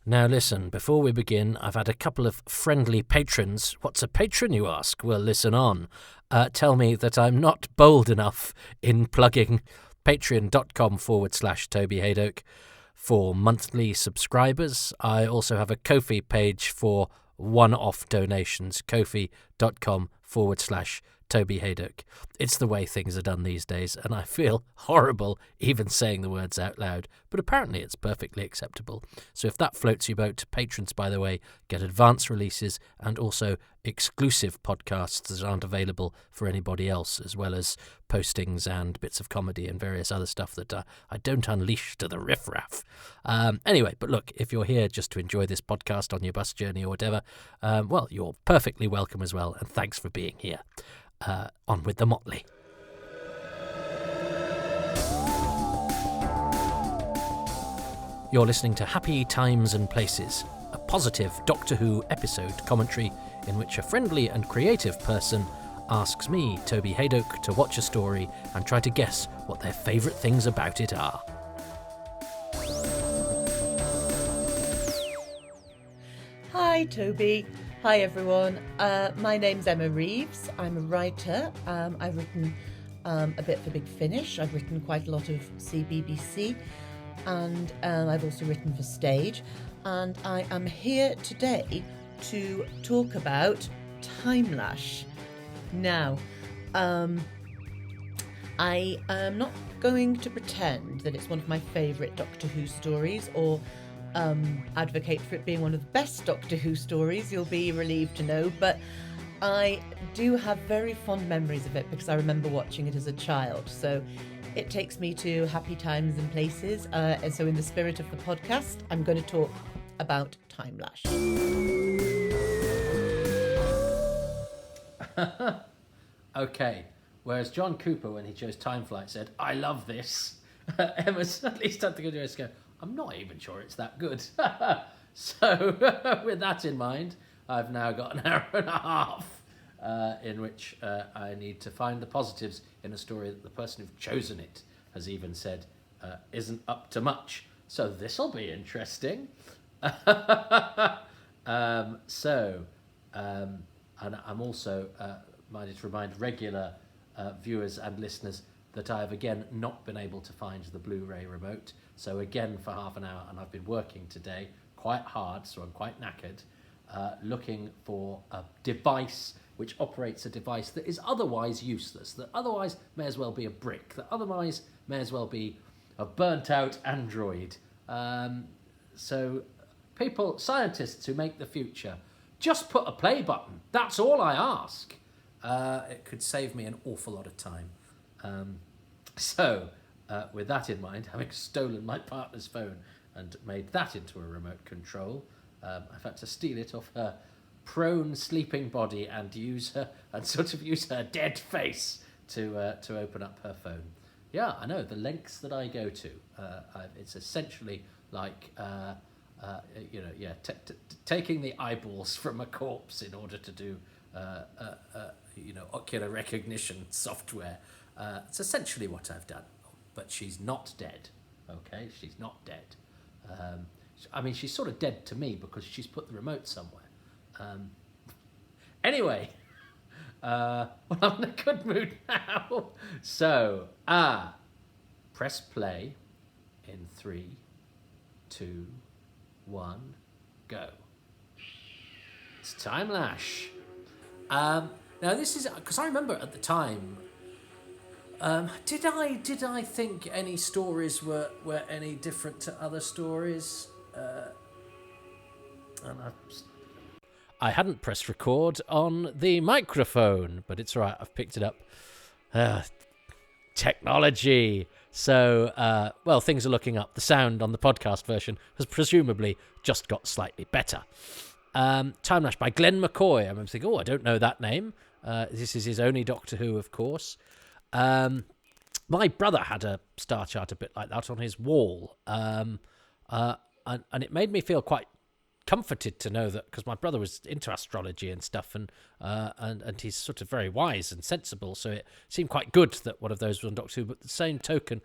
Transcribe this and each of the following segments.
Now listen, before we begin, I've had a couple of friendly patrons. What's a patron, you ask? Well, listen on. Tell me that I'm not bold enough in plugging patreon.com/Toby Haydock for monthly subscribers. I also have a Ko-fi page for one-off donations, kofi.com/Toby Haydock. It's the way things are done these days, and I feel horrible even saying the words out loud, but apparently it's perfectly acceptable. So if that floats your boat, patrons, by the way, get advance releases and also exclusive podcasts that aren't available for anybody else, as well as postings and bits of comedy and various other stuff that I don't unleash to the riffraff. Anyway, but look, if you're here just to enjoy this podcast on your bus journey or whatever, well, you're perfectly welcome as well, and thanks for being here. On with the motley. You're listening to Happy Times and Places, a positive Doctor Who episode commentary in which a friendly and creative person asks me, Toby Haydock, to watch a story and try to guess what their favourite things about it are. Hi Toby. Hi everyone. My name's Emma Reeves. I'm a writer. I've written a bit for Big Finish. I've written quite a lot of CBBC, and I've also written for stage. And I am here today to talk about Timelash. Now, I am not going to pretend that it's one of my favourite Doctor Who stories or advocate for it being one of the best Doctor Who stories, you'll be relieved to know, but I do have very fond memories of it because I remember watching it as a child, so it takes me to happy times and places, and so in the spirit of the podcast, I'm going to talk about Timelash. Okay, whereas John Cooper, when he chose Time Flight, said, I love this, Emma's at least had to go to us go, I'm not even sure it's that good. So, with that in mind, I've now got an hour and a half in which I need to find the positives in a story that the person who's chosen it has even said isn't up to much. So this'll be interesting. And I'm also minded to remind regular viewers and listeners that I have again not been able to find the Blu-ray remote. So again for half an hour, and I've been working today quite hard, so I'm quite knackered, looking for a device which operates a device that is otherwise useless, that otherwise may as well be a brick, that otherwise may as well be a burnt-out android. So people, scientists who make the future, just put a play button. That's all I ask. It could save me an awful lot of time. So, with that in mind, having stolen my partner's phone and made that into a remote control, I've had to steal it off her prone sleeping body and use her dead face to open up her phone. Yeah, I know the lengths that I go to. It's essentially like taking the eyeballs from a corpse in order to do ocular recognition software. It's essentially what I've done. But she's not dead. Okay, she's not dead. I mean, she's sort of dead to me because she's put the remote somewhere. Anyway, well, I'm in a good mood now. So, press play in 3, 2, 1, go. It's Timelash. Now this is because I remember at the time. Did I think any stories were any different to other stories? And I hadn't pressed record on the microphone, but it's all right. I've picked it up. Technology. So, well, things are looking up. The sound on the podcast version has presumably just got slightly better. Timelash by Glenn McCoy. I'm thinking, I don't know that name. This is his only Doctor Who, of course. My brother had a star chart a bit like that on his wall. And it made me feel quite comforted to know that, because my brother was into astrology and stuff, and he's sort of very wise and sensible, so it seemed quite good that one of those was on Doctor Who. But the same token,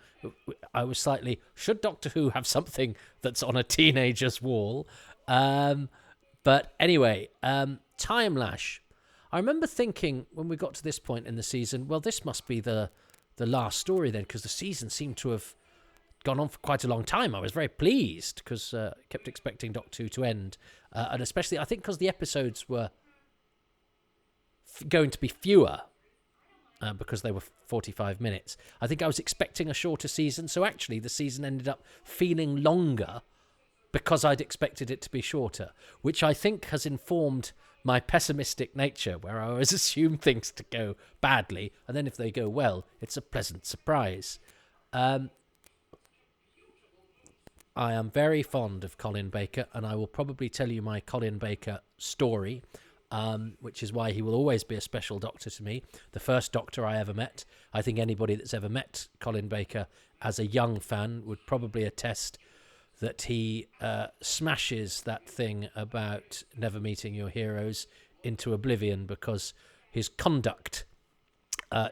I was slightly, should Doctor Who have something that's on a teenager's wall? But anyway, Timelash. I remember thinking when we got to this point in the season, well, this must be the last story then, because the season seemed to have gone on for quite a long time. I was very pleased because I kept expecting Doctor Who to end. And especially, I think, because the episodes were going to be fewer because they were 45 minutes. I think I was expecting a shorter season. So actually, the season ended up feeling longer because I'd expected it to be shorter, which I think has informed my pessimistic nature, where I always assume things to go badly, and then if they go well, it's a pleasant surprise. I am very fond of Colin Baker, and I will probably tell you my Colin Baker story, which is why he will always be a special Doctor to me. The first Doctor I ever met. I think anybody that's ever met Colin Baker as a young fan would probably attest that he smashes that thing about never meeting your heroes into oblivion, because his conduct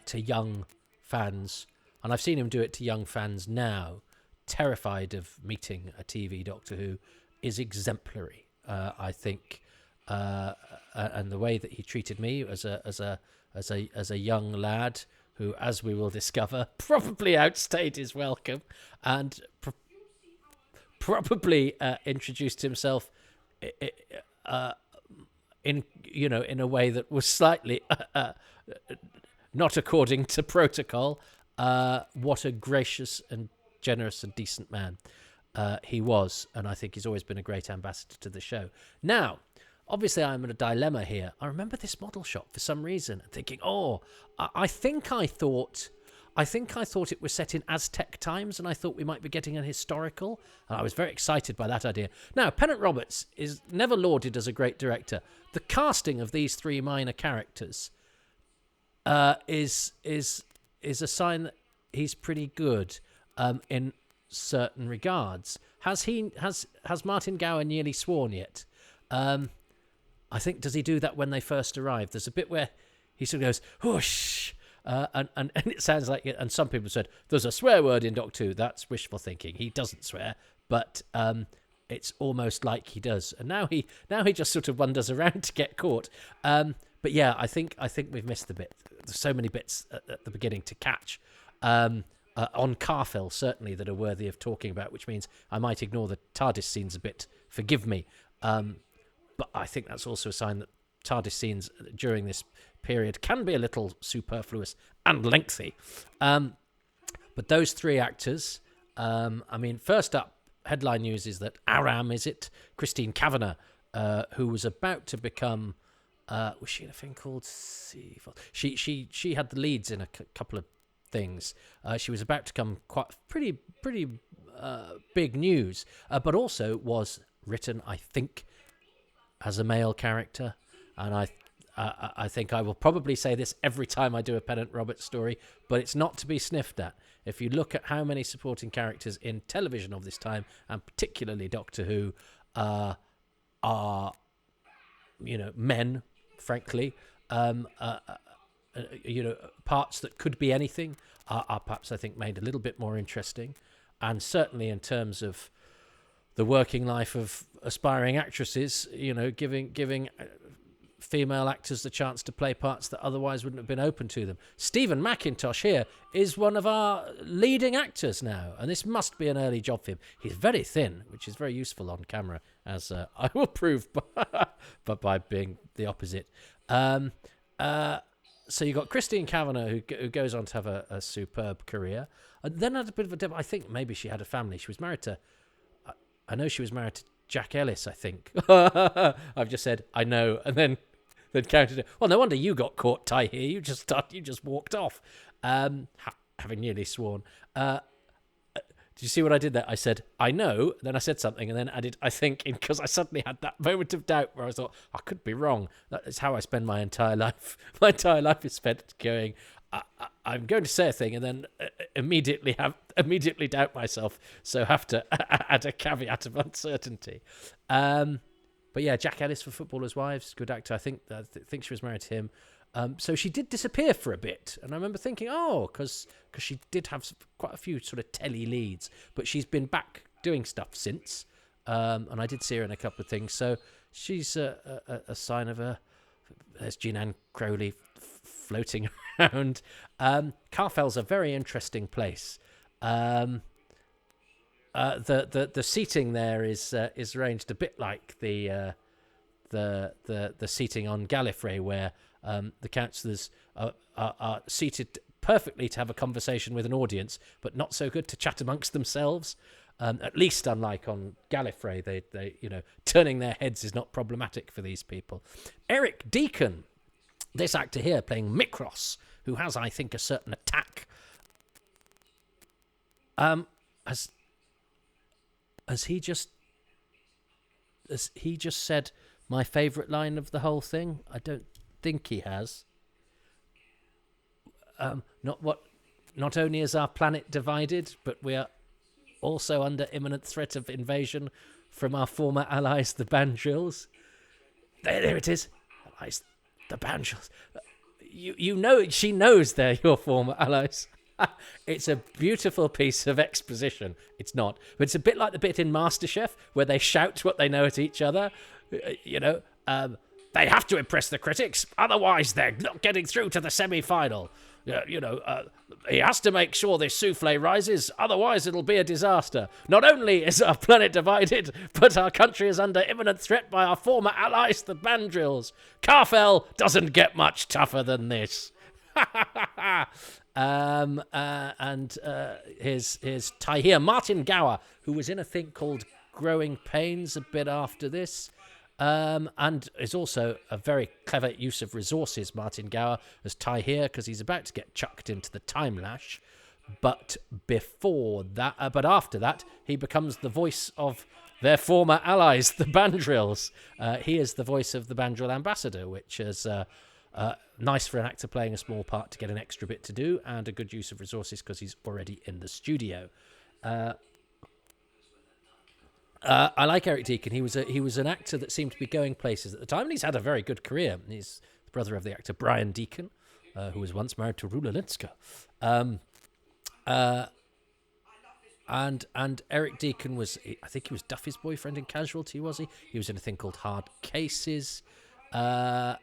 to young fans, and I've seen him do it to young fans now, terrified of meeting a TV Doctor Who, is exemplary. I think, and the way that he treated me as a young lad who, as we will discover, probably outstayed his welcome, and probably introduced himself in a way that was slightly not according to protocol. What a gracious and generous and decent man he was, and I think he's always been a great ambassador to the show. Now, obviously, I'm in a dilemma here. I remember this model shop for some reason, thinking, I think I thought it was set in Aztec times, and I thought we might be getting an historical, and I was very excited by that idea. Now, Pennant Roberts is never lauded as a great director. The casting of these three minor characters is a sign that he's pretty good in certain regards. Has Martin Gower nearly sworn yet? I think, does he do that when they first arrive? There's a bit where he sort of goes, whoosh, and it sounds like it. And some people said, there's a swear word in Doctor Who. That's wishful thinking. He doesn't swear, but it's almost like he does. And now he just sort of wanders around to get caught. But yeah, I think we've missed the bit. There's so many bits at the beginning to catch. On Karfel, certainly, that are worthy of talking about, which means I might ignore the TARDIS scenes a bit. Forgive me. But I think that's also a sign that TARDIS scenes during this period can be a little superfluous and lengthy. But those three actors, first up, headline news is that Christine Kavanagh, who was about to become, was she in a thing called She had the leads in a couple of things. She was about to come pretty big news, but also was written, I think, as a male character, and I think I will probably say this every time I do a Pennant Roberts story, but it's not to be sniffed at. If you look at how many supporting characters in television of this time, and particularly Doctor Who, are men, frankly, parts that could be anything are perhaps, I think, made a little bit more interesting, and certainly in terms of the working life of aspiring actresses, giving female actors the chance to play parts that otherwise wouldn't have been open to them. Stephen McIntosh here is one of our leading actors now, and this must be an early job for him. He's very thin, which is very useful on camera, as I will prove by being the opposite. So you got Christine Kavanagh, who goes on to have a superb career, and then had a bit of a. I think maybe she had a family. She was married to. I know she was married to Jack Ellis, I think. I've just said, I know, and then counted it. Well, no wonder you got caught, Ty, here. You just walked off, having nearly sworn. Did you see what I did there? I said, I know, then I said something, and then added, I think, because I suddenly had that moment of doubt where I thought, I could be wrong. That is how I spend my entire life. My entire life is spent going, I'm going to say a thing and then immediately doubt myself, so have to add a caveat of uncertainty. But But yeah, Jack Ellis for Footballers' Wives, good actor. I think she was married to him. So she did disappear for a bit, and I remember thinking, because she did have quite a few sort of telly leads, but she's been back doing stuff since, and I did see her in a couple of things. So she's a sign of a. There's Jean Ann Crowley floating around. Karfel's a very interesting place. The seating there is arranged a bit like the seating on Gallifrey, where the councillors are seated perfectly to have a conversation with an audience, but not so good to chat amongst themselves. At least, unlike on Gallifrey, they turning their heads is not problematic for these people. Eric Deacon, this actor here playing Mikros, who has, I think, a certain attack. Has he just said my favourite line of the whole thing? I don't think he has. Not only is our planet divided, but we are also under imminent threat of invasion from our former allies, the Bandrils. There it is. Allies, the Bandrils. You know, she knows they're your former allies. It's a beautiful piece of exposition. It's not, but it's a bit like the bit in MasterChef where they shout what they know at each other. They have to impress the critics, otherwise they're not getting through to the semi-final. He has to make sure this souffle rises, otherwise it'll be a disaster. Not only is our planet divided, but our country is under imminent threat by our former allies, the Bandrils. Karfel doesn't get much tougher than this. Here's Tahir Martin Gower, who was in a thing called Growing Pains a bit after this. And is also a very clever use of resources, Martin Gower, as Tahir, because he's about to get chucked into the Timelash. But after that, he becomes the voice of their former allies, the Bandrils. He is the voice of the Bandril ambassador, which is nice for an actor playing a small part to get an extra bit to do, and a good use of resources because he's already in the studio. I like Eric Deacon. He was an actor that seemed to be going places at the time, and he's had a very good career. He's the brother of the actor Brian Deacon, who was once married to Rula Linska. And Eric Deacon I think he was Duffy's boyfriend in Casualty, was he? He was in a thing called Hard Cases. But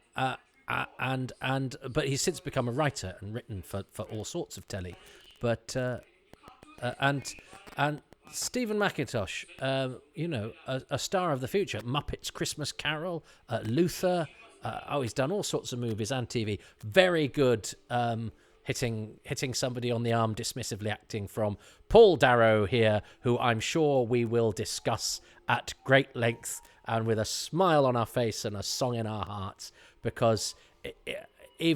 he's since become a writer and written for all sorts of telly. But and Stephen McIntosh, a star of the future. Muppets Christmas Carol, Luther. He's done all sorts of movies and TV. Very good hitting somebody on the arm dismissively acting from Paul Darrow here, who I'm sure we will discuss at great length and with a smile on our face and a song in our hearts, because he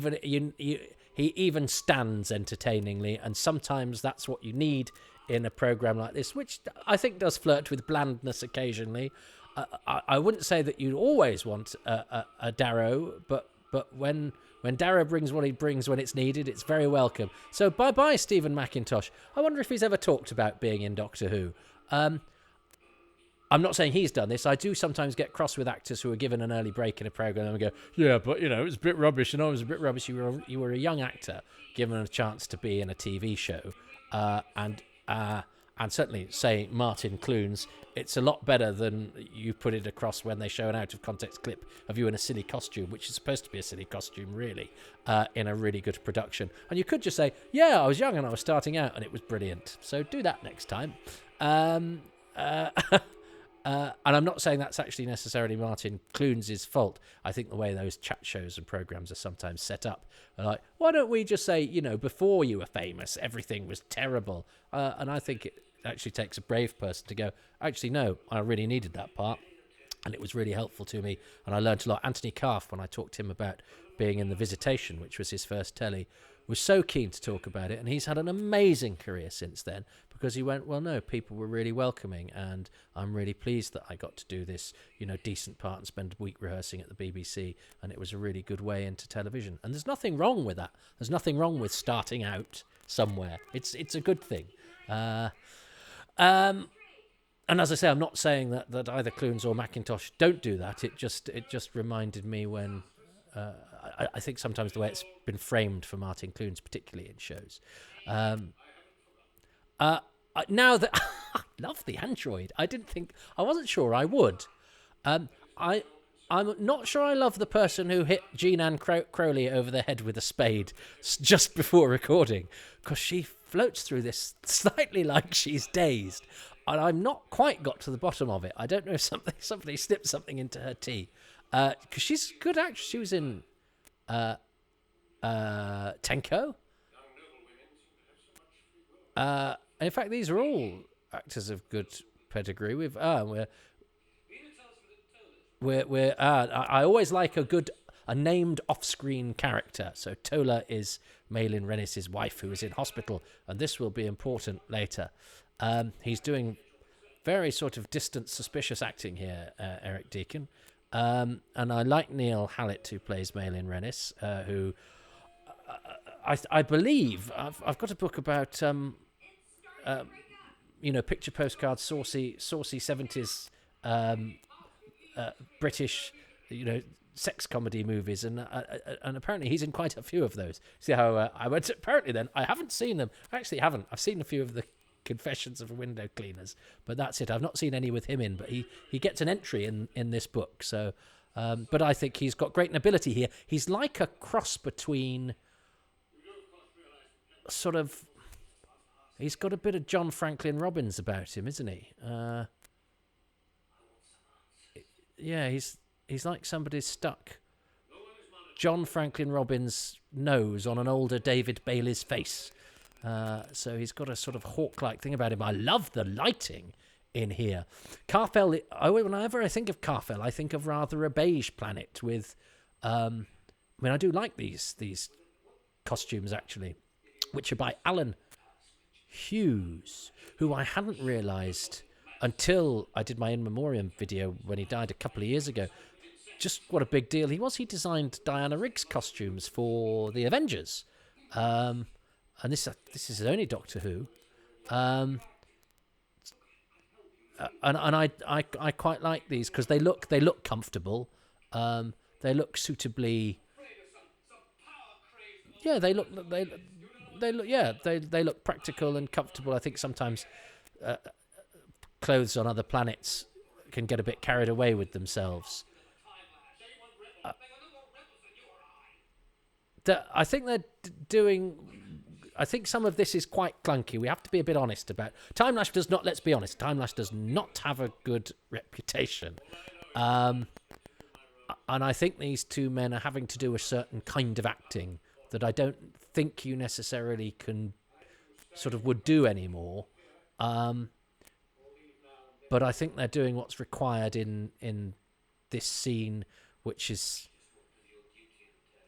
even stands entertainingly, and sometimes that's what you need in a program like this, which I think does flirt with blandness occasionally. I wouldn't say that you'd always want a Darrow, but when Darrow brings what he brings when it's needed, it's very welcome. So bye-bye, Stephen McIntosh. I wonder if he's ever talked about being in Doctor Who. I'm not saying he's done this. I do sometimes get cross with actors who are given an early break in a program and go, yeah, but, it was a bit rubbish, and I was a bit rubbish. You were a young actor given a chance to be in a TV show. And certainly, say, Martin Clunes, it's a lot better than you put it across when they show an out-of-context clip of you in a silly costume, which is supposed to be a silly costume, really, in a really good production. And you could just say, yeah, I was young and I was starting out, and it was brilliant. So do that next time. And I'm not saying that's actually necessarily Martin Clunes' fault. I think the way those chat shows and programs are sometimes set up are like, why don't we just say, before you were famous, everything was terrible. And I think it actually takes a brave person to go, actually, no, I really needed that part. And it was really helpful to me. And I learned a lot. Anthony Karf, when I talked to him about being in The Visitation, which was his first telly, was so keen to talk about it. And he's had an amazing career since then, because he went, well, no, people were really welcoming, and I'm really pleased that I got to do this, decent part and spend a week rehearsing at the BBC, and it was a really good way into television. And there's nothing wrong with that. There's nothing wrong with starting out somewhere. It's a good thing. And as I say, I'm not saying that either Clunes or Macintosh don't do that. It just reminded me when I think sometimes the way it's been framed for Martin Clunes, particularly in shows. Now that I love the android, I wasn't sure I would. I'm not sure I love the person who hit Jean Ann Crowley over the head with a spade just before recording, because she floats through this slightly like she's dazed, and I'm not quite got to the bottom of it. I don't know if somebody slipped something into her tea, because she's a good actress. She was in Tenko. In fact, these are all actors of good pedigree. I always like a named off-screen character. So Tola is Malin Rennis's wife, who is in hospital, and this will be important later. He's doing very sort of distant, suspicious acting here, Eric Deacon. And I like Neil Hallett, who plays Malin Rennis, who I believe I've got a book about picture postcards, saucy 70s British, sex comedy movies, and apparently he's in quite a few of those. See how I went? Apparently, then I haven't seen them. I actually haven't. I've seen a few of the Confessions of Window Cleaners, but that's it. I've not seen any with him in. But he gets an entry in this book. So, but I think he's got great nobility here. He's like a cross between sort of. He's got a bit of John Franklin Robbins about him, isn't he? Yeah, he's like somebody's stuck John Franklin Robbins' nose on an older David Bailey's face. So he's got a sort of hawk-like thing about him. I love the lighting in here. Karfel, whenever I think of Karfel, I think of rather a beige planet with... I do like these costumes, actually, which are by Alan Hughes, who I hadn't realised until I did my In Memoriam video when he died a couple of years ago. Just what a big deal he was. He designed Diana Rigg's costumes for the Avengers. And this is only Doctor Who. And I quite like these because they look comfortable. They look suitably... Yeah, they look practical and comfortable. I think sometimes clothes on other planets can get a bit carried away with themselves. I think they're doing... I think some of this is quite clunky. We have to be a bit honest about... Timelash does not... Let's be honest. Timelash does not have a good reputation. And I think these two men are having to do a certain kind of acting that I don't think you necessarily would do anymore. But I think they're doing what's required in this scene, which is...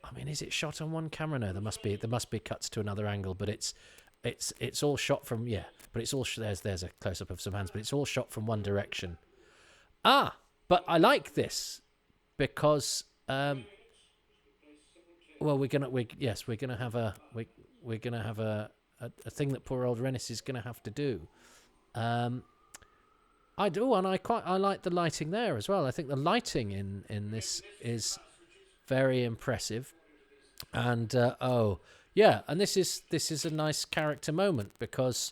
I mean, is it shot on one camera? No, there must be cuts to another angle, but it's all shot from... Yeah, but it's all... There's a close-up of some hands, but it's all shot from one direction. But I like this because... well, we're gonna have a thing that poor old Rennis is gonna have to do. I do, and I like the lighting there as well. I think the lighting in this is very impressive, and and this is a nice character moment because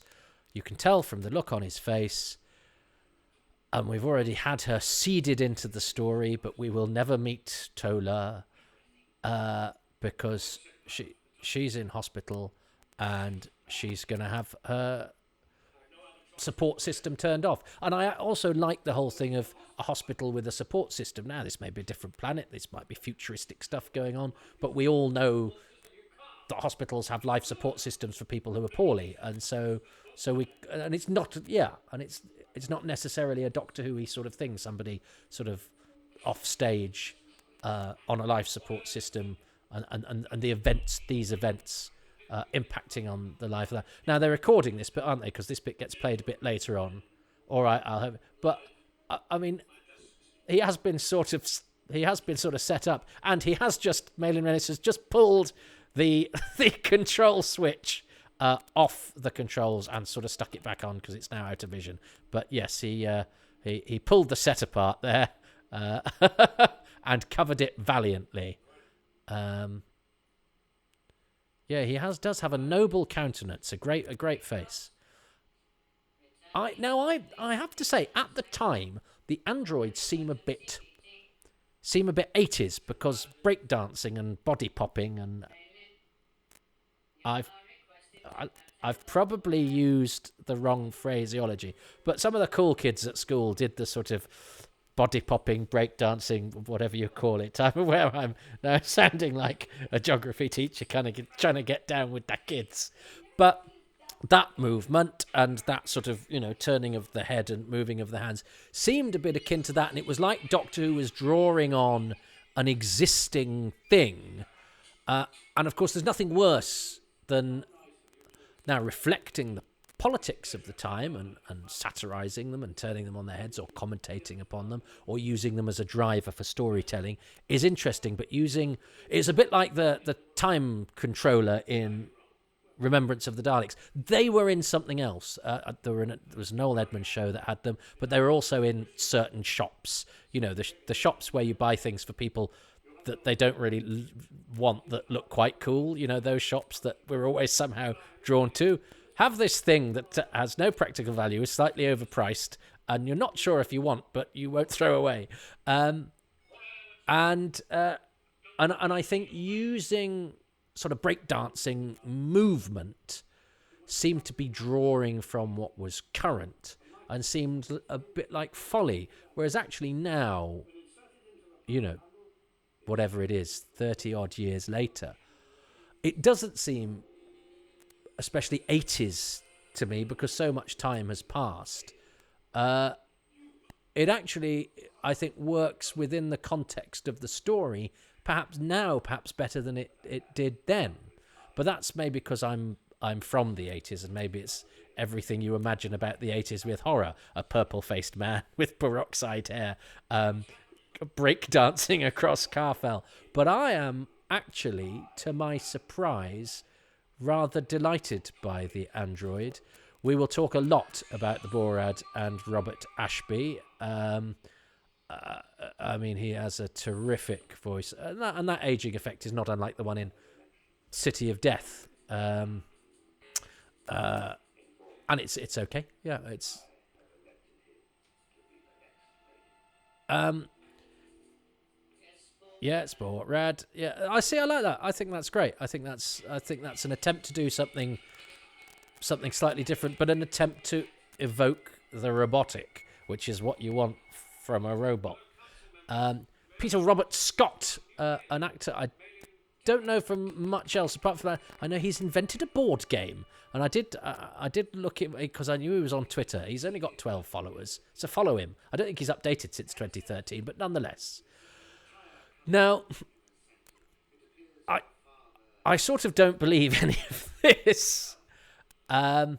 you can tell from the look on his face. And we've already had her seeded into the story, but we will never meet Tola. Because she's in hospital and she's going to have her support system turned off. And I also like the whole thing of a hospital with a support system. Now, this may be a different planet. This might be futuristic stuff going on. But we all know that hospitals have life support systems for people who are poorly. And it's not necessarily a Doctor Who-y sort of thing. Somebody sort of off stage on a life support system. And these events impacting on the life of that. Now they're recording this bit, aren't they? Because this bit gets played a bit later on. All right, I'll have. But I mean, he has been sort of set up, and Malin Rennis has just pulled the control switch off the controls and sort of stuck it back on because it's now out of vision. But yes, he pulled the set apart there and covered it valiantly. Yeah, he does have a noble countenance, a great face. I have to say, at the time, the androids seem a bit 80s because breakdancing and body popping, and I've probably used the wrong phraseology, but some of the cool kids at school did the sort of body popping, breakdancing, whatever you call it. I'm aware I'm now sounding like a geography teacher kind of trying to get down with the kids. But that movement and that sort of, turning of the head and moving of the hands seemed a bit akin to that. And it was like Doctor Who was drawing on an existing thing. And of course, there's nothing worse than now reflecting the politics of the time and satirising them and turning them on their heads or commentating upon them or using them as a driver for storytelling is interesting, but it's a bit like the time controller in Remembrance of the Daleks. They were in something else. There was an old Edmund show that had them, but they were also in certain shops, the shops where you buy things for people that they don't really want that look quite cool, those shops that we're always somehow drawn to. Have this thing that has no practical value, is slightly overpriced, and you're not sure if you want, but you won't throw away. And I think using sort of breakdancing movement seemed to be drawing from what was current and seemed a bit like folly. Whereas actually now, whatever it is, 30 odd years later, it doesn't seem especially 80s to me because so much time has passed. It actually, I think, works within the context of the story, perhaps better than it did then. But that's maybe because I'm from the 80s, and maybe it's everything you imagine about the 80s with horror. A purple-faced man with peroxide hair, breakdancing across Karfel. But I am actually, to my surprise, rather delighted by the android. We will talk a lot about the Borad and Robert Ashby. He has a terrific voice, and that aging effect is not unlike the one in City of Death. And it's okay. Yeah, it's yeah, it's rad. Yeah, I like that. I think that's great. I think that's an attempt to do something slightly different, but an attempt to evoke the robotic, which is what you want from a robot. Peter Robert Scott, an actor I don't know from much else apart from that. I know he's invented a board game, and I did look at because I knew he was on Twitter. He's only got 12 followers, so follow him. I don't think he's updated since 2013, but nonetheless. Now, I sort of don't believe any of this. I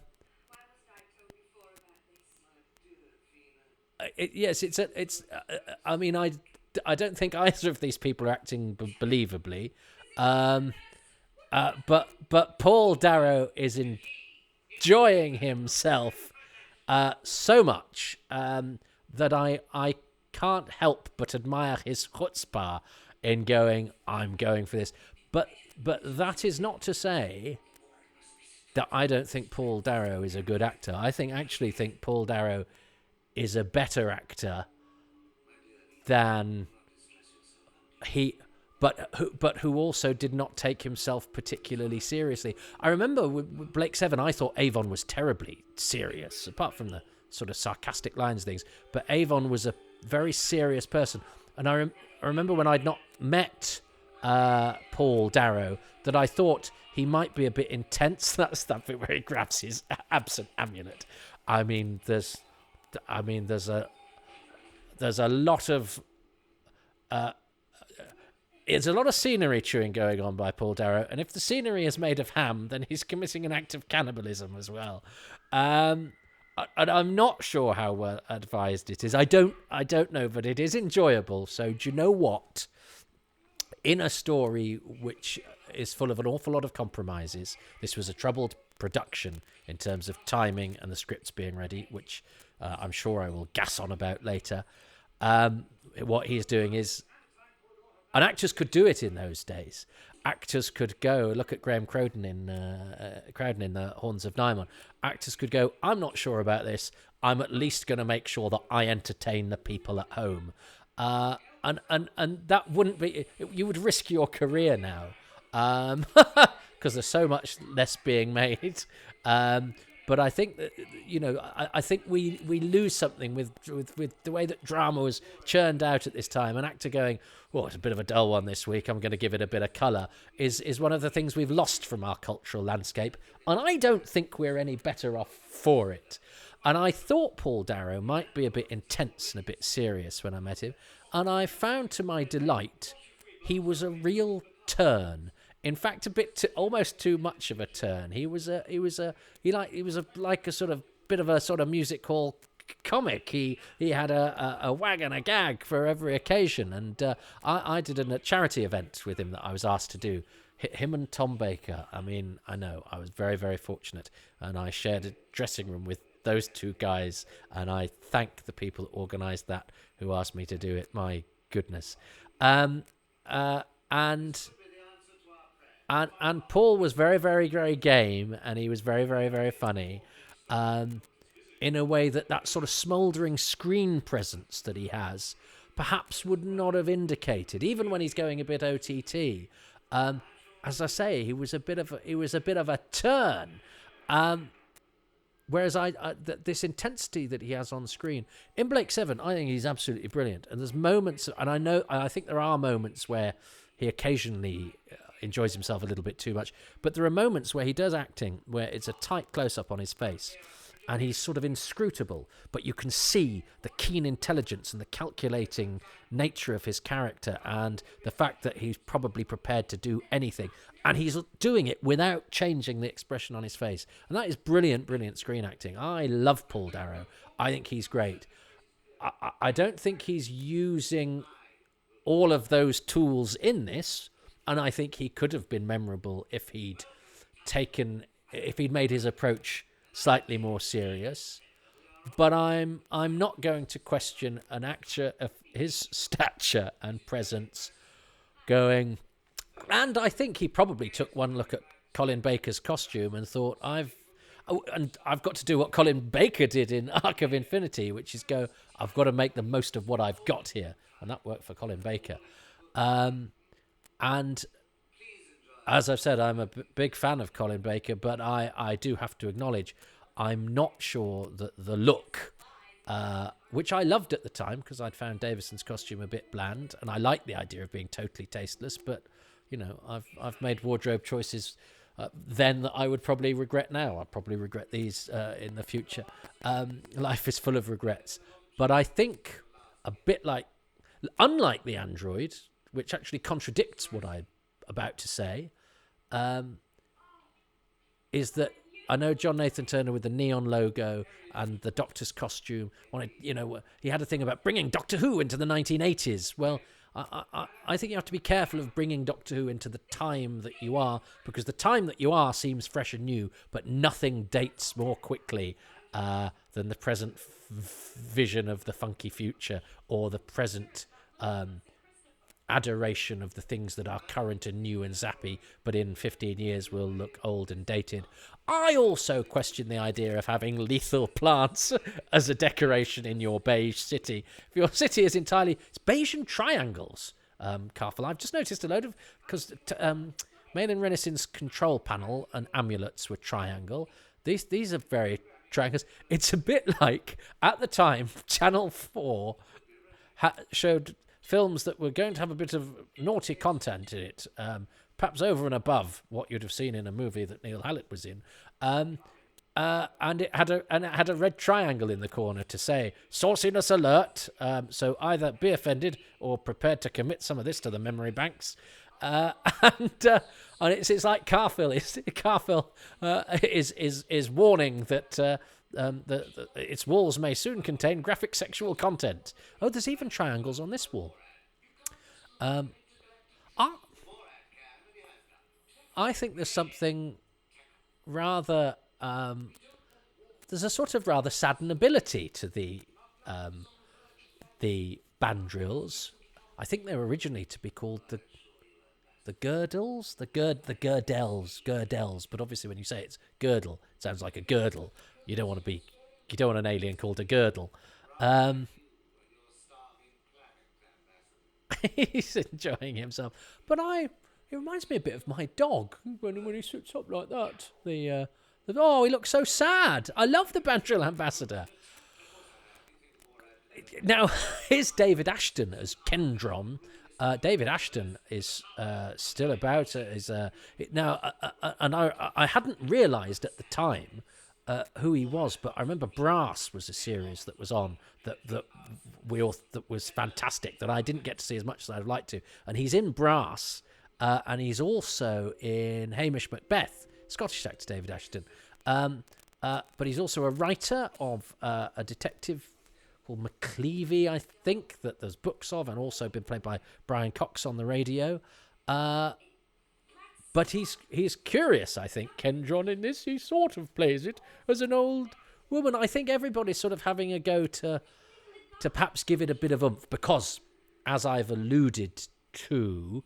don't think either of these people are acting believably. But Paul Darrow is enjoying himself so much that I can't help but admire his chutzpah in going, I'm going for this. But that is not to say that I don't think Paul Darrow is a good actor. I actually think Paul Darrow is a better actor than but who also did not take himself particularly seriously. I remember with Blake Seven, I thought Avon was terribly serious, apart from the sort of sarcastic lines things. But Avon was a very serious person. And I remember when I'd not met Paul Darrow, that I thought he might be a bit intense. That's that bit where he grabs his absent amulet. There's a lot of it's a lot of scenery chewing going on by Paul Darrow, and if the scenery is made of ham, then he's committing an act of cannibalism as well. And I'm not sure how well advised it is. I don't know, but it is enjoyable. So do you know what? In a story which is full of an awful lot of compromises, this was a troubled production in terms of timing and the scripts being ready, which I'm sure I will gas on about later. What he's doing is, and actors could do it in those days. Actors could go, look at Graham Crowden in the Horns of Nimon. Actors could go, I'm not sure about this. I'm at least going to make sure that I entertain the people at home. And that wouldn't be, you would risk your career now, because there's so much less being made. But I think that, I think we lose something with the way that drama was churned out at this time. An actor going, "Oh, it's a bit of a dull one this week, I'm going to give it a bit of colour," is one of the things we've lost from our cultural landscape. And I don't think we're any better off for it. And I thought Paul Darrow might be a bit intense and a bit serious when I met him. And I found, to my delight, he was a real turn. In fact, almost too much of a turn. He was like a sort of bit of a sort of music hall comic. He had a wag and a gag for every occasion. And I did a charity event with him that I was asked to do. Him and Tom Baker. I mean, I know I was very, very fortunate, and I shared a dressing room with those two guys. And I thank the people that organised that, who asked me to do it. My goodness. And Paul was very, very, very game, and he was very, very, very funny, in a way that sort of smouldering screen presence that he has perhaps would not have indicated, even when he's going a bit OTT. As I say, he was a bit of a turn. Whereas this intensity that he has on screen in Blake Seven, I think he's absolutely brilliant. And there's moments, and I think there are moments where he occasionally enjoys himself a little bit too much, but there are moments where he does acting where it's a tight close-up on his face and he's sort of inscrutable, but you can see the keen intelligence and the calculating nature of his character, and the fact that he's probably prepared to do anything, and he's doing it without changing the expression on his face. And that is brilliant screen acting. I love Paul Darrow. I think he's great. I don't think he's using all of those tools in this, and I think he could have been memorable if he'd made his approach slightly more serious. But I'm not going to question an actor of his stature and presence going. And I think he probably took one look at Colin Baker's costume and thought, I've got to do what Colin Baker did in Arc of Infinity, which is go, I've got to make the most of what I've got here. And that worked for Colin Baker. And as I've said, I'm a big fan of Colin Baker, but I do have to acknowledge I'm not sure that the look, which I loved at the time because I'd found Davison's costume a bit bland, and I like the idea of being totally tasteless, but I've made wardrobe choices then that I would probably regret now. I'd probably regret these in the future. Life is full of regrets. But I think a bit unlike the android, which actually contradicts what I'm about to say, is that I know John Nathan Turner with the neon logo and the Doctor's costume wanted, he had a thing about bringing Doctor Who into the 1980s. Well, I think you have to be careful of bringing Doctor Who into the time that you are, because the time that you are seems fresh and new, but nothing dates more quickly than the present vision of the funky future, or the present adoration of the things that are current and new and zappy, but in 15 years will look old and dated. I also question the idea of having lethal plants as a decoration in your beige city. If your city is it's beige and triangles, Karfel. I've just noticed a load of, because Malin Renison's control panel and amulets were triangle. These are very triangles. It's a bit like, at the time, Channel 4 showed films that were going to have a bit of naughty content in it, perhaps over and above what you'd have seen in a movie that Neil Hallett was in, and it had a red triangle in the corner to say sauciness alert. So either be offended or prepared to commit some of this to the memory banks. And it's like Karfel. Karfel is warning that its walls may soon contain graphic sexual content. Oh, there's even triangles on this wall. I think there's something rather there's a sort of rather saddenability to the Bandrills. I think they were originally to be called the Girdles, the Girdels. But obviously, when you say it's girdle, it sounds like a girdle. You don't want an alien called a girdle. He's enjoying himself, but it reminds me a bit of my dog when he sits up like that. He looks so sad. I love the Bandrill ambassador. Now, here's David Ashton as Kendron. David Ashton is still about. Now, and I hadn't realised at the time who he was, but I remember Brass was a series that was on that was fantastic that I didn't get to see as much as I'd like to. And he's in Brass, and he's also in Hamish Macbeth. Scottish actor David Ashton, but he's also a writer of a detective called McCleavey, I think, that there's books of, and also been played by Brian Cox on the radio. But he's curious, I think, Kendron, in this. He sort of plays it as an old woman. I think everybody's sort of having a go to perhaps give it a bit of oomph, because, as I've alluded to,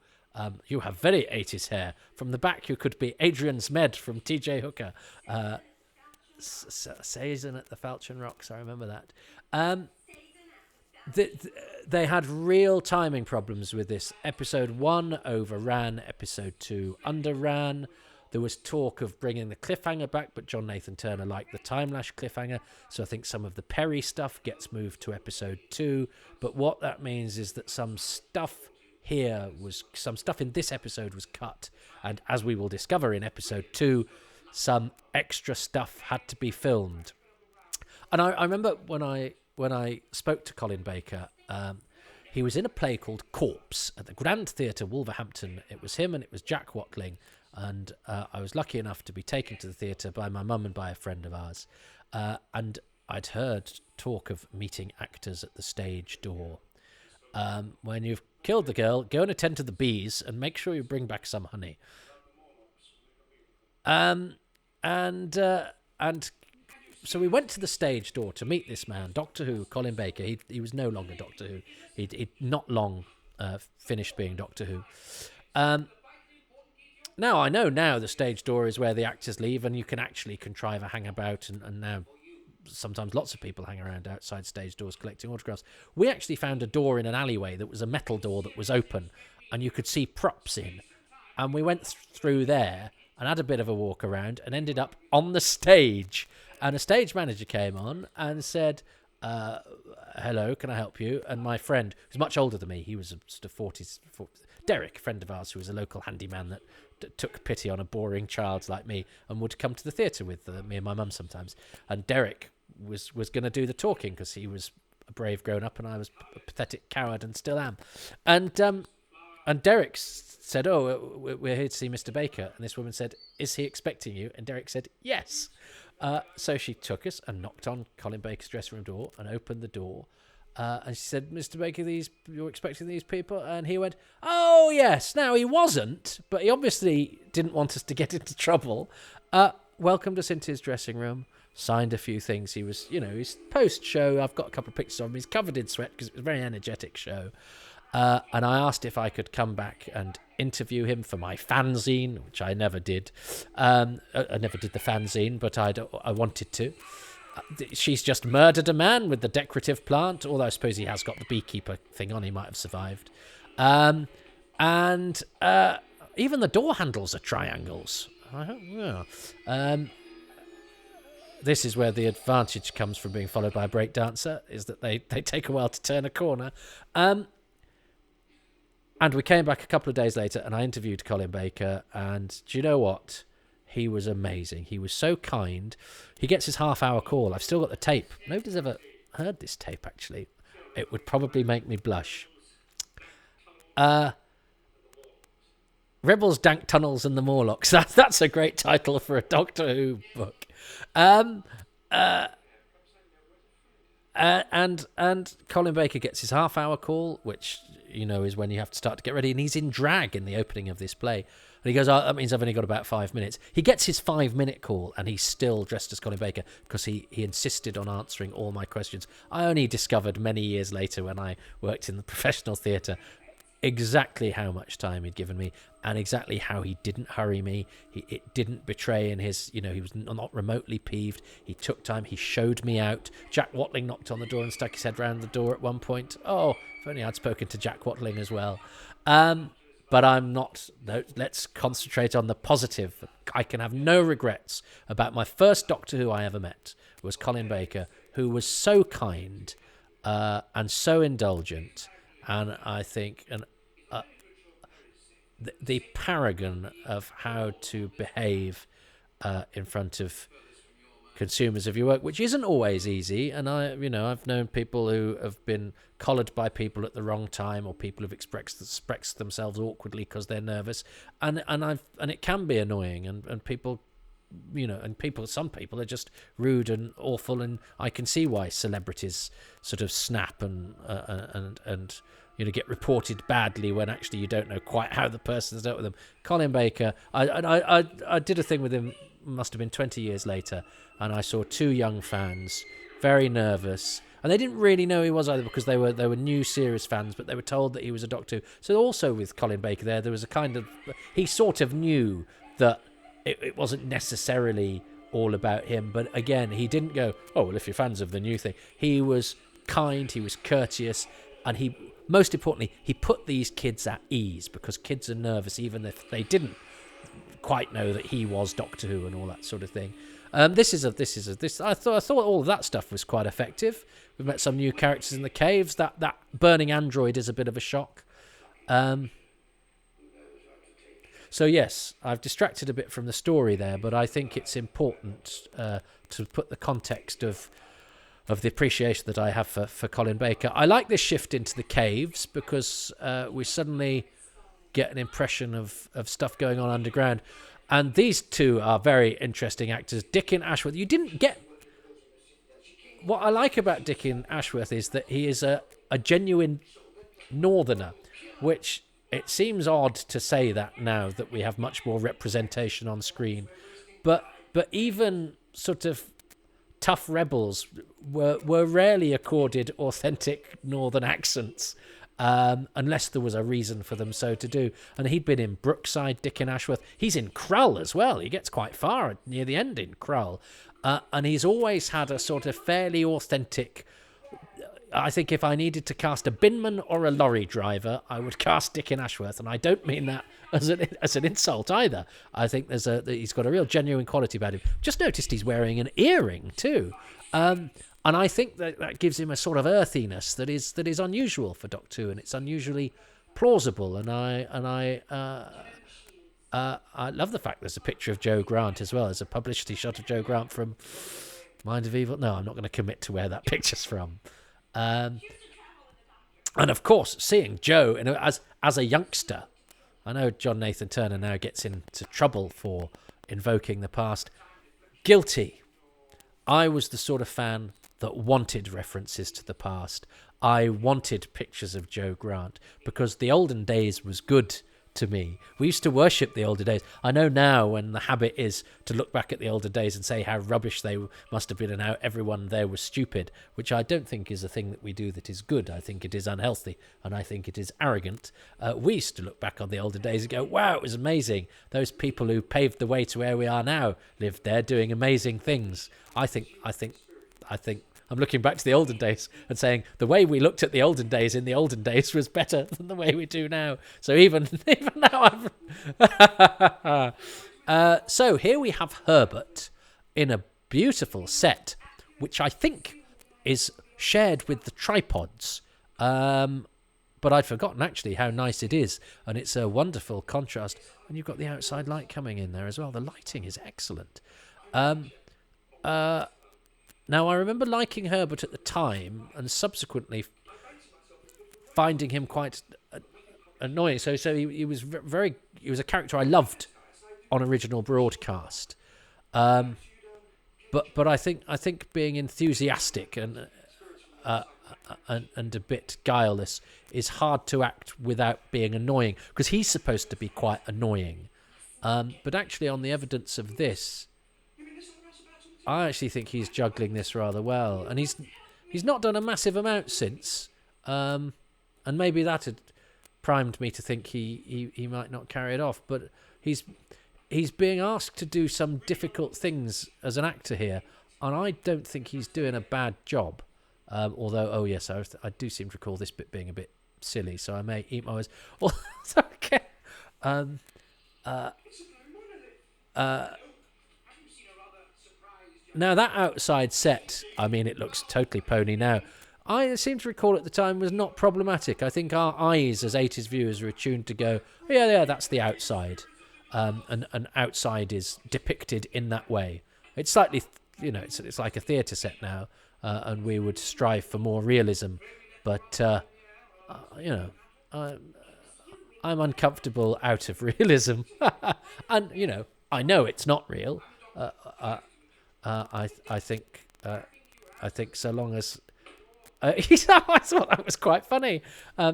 you have very 80s hair. From the back, you could be Adrian Zmed from TJ Hooker. Sazin at the Falchion Rocks, I remember that. They had real timing problems with this. Episode 1 overran, episode 2 underran. There was talk of bringing the cliffhanger back, but John Nathan Turner liked the Timelash cliffhanger, so I think some of the Perry stuff gets moved to episode 2. But what that means is that some stuff in this episode was cut, and as we will discover in episode 2, some extra stuff had to be filmed. And I remember when I spoke to Colin Baker, he was in a play called Corpse at the Grand Theatre, Wolverhampton. It was him and it was Jack Watling, and I was lucky enough to be taken to the theatre by my mum and by a friend of ours. And I'd heard talk of meeting actors at the stage door. When you've killed the girl, go and attend to the bees and make sure you bring back some honey. And so we went to the stage door to meet this man, Doctor Who, Colin Baker. He was no longer Doctor Who. He'd not long finished being Doctor Who. Now I know the stage door is where the actors leave, and you can actually contrive a hangabout, and now sometimes lots of people hang around outside stage doors collecting autographs. We actually found a door in an alleyway that was a metal door that was open, and you could see props in. And we went through there and had a bit of a walk around and ended up on the stage. And a stage manager came on and said, hello, can I help you? And my friend, who's much older than me, he was a sort of 40s, Derek, a friend of ours who was a local handyman that took pity on a boring child like me and would come to the theatre with me and my mum sometimes. And Derek was going to do the talking because he was a brave grown-up and I was a pathetic coward and still am. And Derek said, we're here to see Mr. Baker. And this woman said, is he expecting you? And Derek said, yes. So she took us and knocked on Colin Baker's dressing room door and opened the door. And she said, Mr. Baker, you're expecting these people? And he went, oh, yes. Now, he wasn't, but he obviously didn't want us to get into trouble. Welcomed us into his dressing room, signed a few things. He was, his post-show, I've got a couple of pictures of him. He's covered in sweat because it was a very energetic show. And I asked if I could come back and interview him for my fanzine, which I never did. I never did the fanzine, but I wanted to. She's just murdered a man with the decorative plant, although I suppose he has got the beekeeper thing on. He might have survived. And even the door handles are triangles. I don't know. This is where the advantage comes from being followed by a breakdancer, is that they take a while to turn a corner. And we came back a couple of days later and I interviewed Colin Baker, and do you know what? He was amazing. He was so kind. He gets his half-hour call. I've still got the tape. Nobody's ever heard this tape, actually. It would probably make me blush. Rebels, Dank Tunnels and the Morlocks. That's a great title for a Doctor Who book. And Colin Baker gets his half-hour call, which, is when you have to start to get ready. And he's in drag in the opening of this play. And he goes, oh, that means I've only got about 5 minutes. He gets his 5-minute call, and he's still dressed as Colin Baker because he insisted on answering all my questions. I only discovered many years later when I worked in the professional theatre exactly how much time he'd given me and exactly how he didn't hurry me. It didn't betray in his, he was not remotely peeved. He took time. He showed me out. Jack Watling knocked on the door and stuck his head round the door at one point. Oh, if only I'd spoken to Jack Watling as well. But I'm not. No, let's concentrate on the positive. I can have no regrets about my first Doctor Who I ever met was Colin Baker, who was so kind and so indulgent, and I think the paragon of how to behave in front of consumers of your work, which isn't always easy. And I've known people who have been collared by people at the wrong time, or people who've expressed themselves awkwardly because they're nervous, and it can be annoying, and people, some people are just rude and awful, and I can see why celebrities sort of snap and get reported badly when actually you don't know quite how the person's dealt with them. Colin Baker, I did a thing with him, must have been 20 years later, and I saw 2 young fans very nervous, and they didn't really know who he was either, because they were new series fans, but they were told that he was a Doctor Who. So also with Colin Baker there was a kind of, he sort of knew that it wasn't necessarily all about him, but again, he didn't go, oh well, if you're fans of the new thing. He was kind, he was courteous, and he, most importantly, he put these kids at ease, because kids are nervous even if they didn't quite know that he was Doctor Who and all that sort of thing. I thought all of that stuff was quite effective. We've met some new characters in the caves. That burning android is a bit of a shock. So yes, I've distracted a bit from the story there, but I think it's important to put the context of the appreciation that I have for Colin Baker. I like this shift into the caves, because we suddenly get an impression of stuff going on underground. And these 2 are very interesting actors. Dickin Ashworth. You didn't get... What I like about Dickin Ashworth is that he is a genuine northerner, which it seems odd to say that now that we have much more representation on screen. But even sort of tough rebels were rarely accorded authentic northern accents, unless there was a reason for them so to do. And he'd been in Brookside, Dickin Ashworth. He's in Krull as well. He gets quite far near the end in Krull. And he's always had a sort of fairly authentic... I think if I needed to cast a binman or a lorry driver, I would cast Dickin Ashworth, and I don't mean that as an insult either. I think he's got a real genuine quality about him. Just noticed he's wearing an earring too, and I think that gives him a sort of earthiness that is unusual for Doctor Who, and it's unusually plausible. And I love the fact there's a picture of Joe Grant as well. There's a publicity shot of Joe Grant from Mind of Evil. No, I'm not going to commit to where that picture's from. And of course, seeing Joe as a youngster, I know John Nathan Turner now gets into trouble for invoking the past. Guilty. I was the sort of fan that wanted references to the past. I wanted pictures of Joe Grant, because the olden days was good to me. We used to worship the older days. I know now when the habit is to look back at the older days and say how rubbish they must have been and how everyone there was stupid, which I don't think is a thing that we do that is good. I think it is unhealthy, and I think it is arrogant. We used to look back on the older days and go, wow, it was amazing. Those people who paved the way to where we are now lived there doing amazing things. I think I'm looking back to the olden days and saying the way we looked at the olden days in the olden days was better than the way we do now. So even now so here we have Herbert in a beautiful set, which I think is shared with the tripods. But I'd forgotten actually how nice it is, and it's a wonderful contrast. And you've got the outside light coming in there as well. The lighting is excellent. Now, I remember liking Herbert at the time and subsequently finding him quite annoying. So he was he was a character I loved on original broadcast. But I think being enthusiastic and and a bit guileless is hard to act without being annoying, because he's supposed to be quite annoying. But actually, on the evidence of this, I actually think he's juggling this rather well, and he's not done a massive amount since, and maybe that had primed me to think he might not carry it off. But he's being asked to do some difficult things as an actor here, and I don't think he's doing a bad job. Although, oh yes, I do seem to recall this bit being a bit silly, so I may eat my words. Okay. Now that outside set, I mean, it looks totally pony now. I seem to recall at the time was not problematic. I think our eyes as 80s viewers are attuned to go, yeah, that's the outside. And outside is depicted in that way. It's slightly, it's like a theatre set now, and we would strive for more realism. But, I'm uncomfortable out of realism. And, I know it's not real. I think so long as I thought that was quite funny.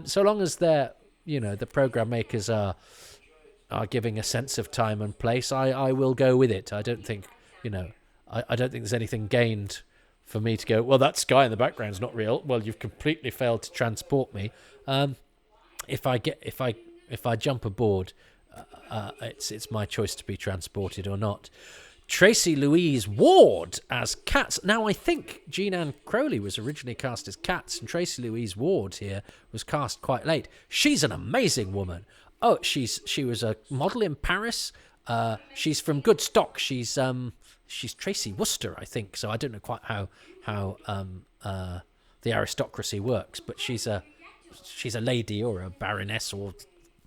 So long as they're, the program makers are giving a sense of time and place, I will go with it. I don't think, I don't think there's anything gained for me to go, well, that sky in the background's not real. Well, you've completely failed to transport me. If I jump aboard, it's my choice to be transported or not. Tracy Louise Ward as Katz. Now, I think Jean Ann Crowley was originally cast as Katz, and Tracy Louise Ward here was cast quite late. She's an amazing woman. Oh, she was a model in Paris. She's from good stock. She's Tracy Worcester, I think. So I don't know quite how the aristocracy works, but she's a lady or a baroness or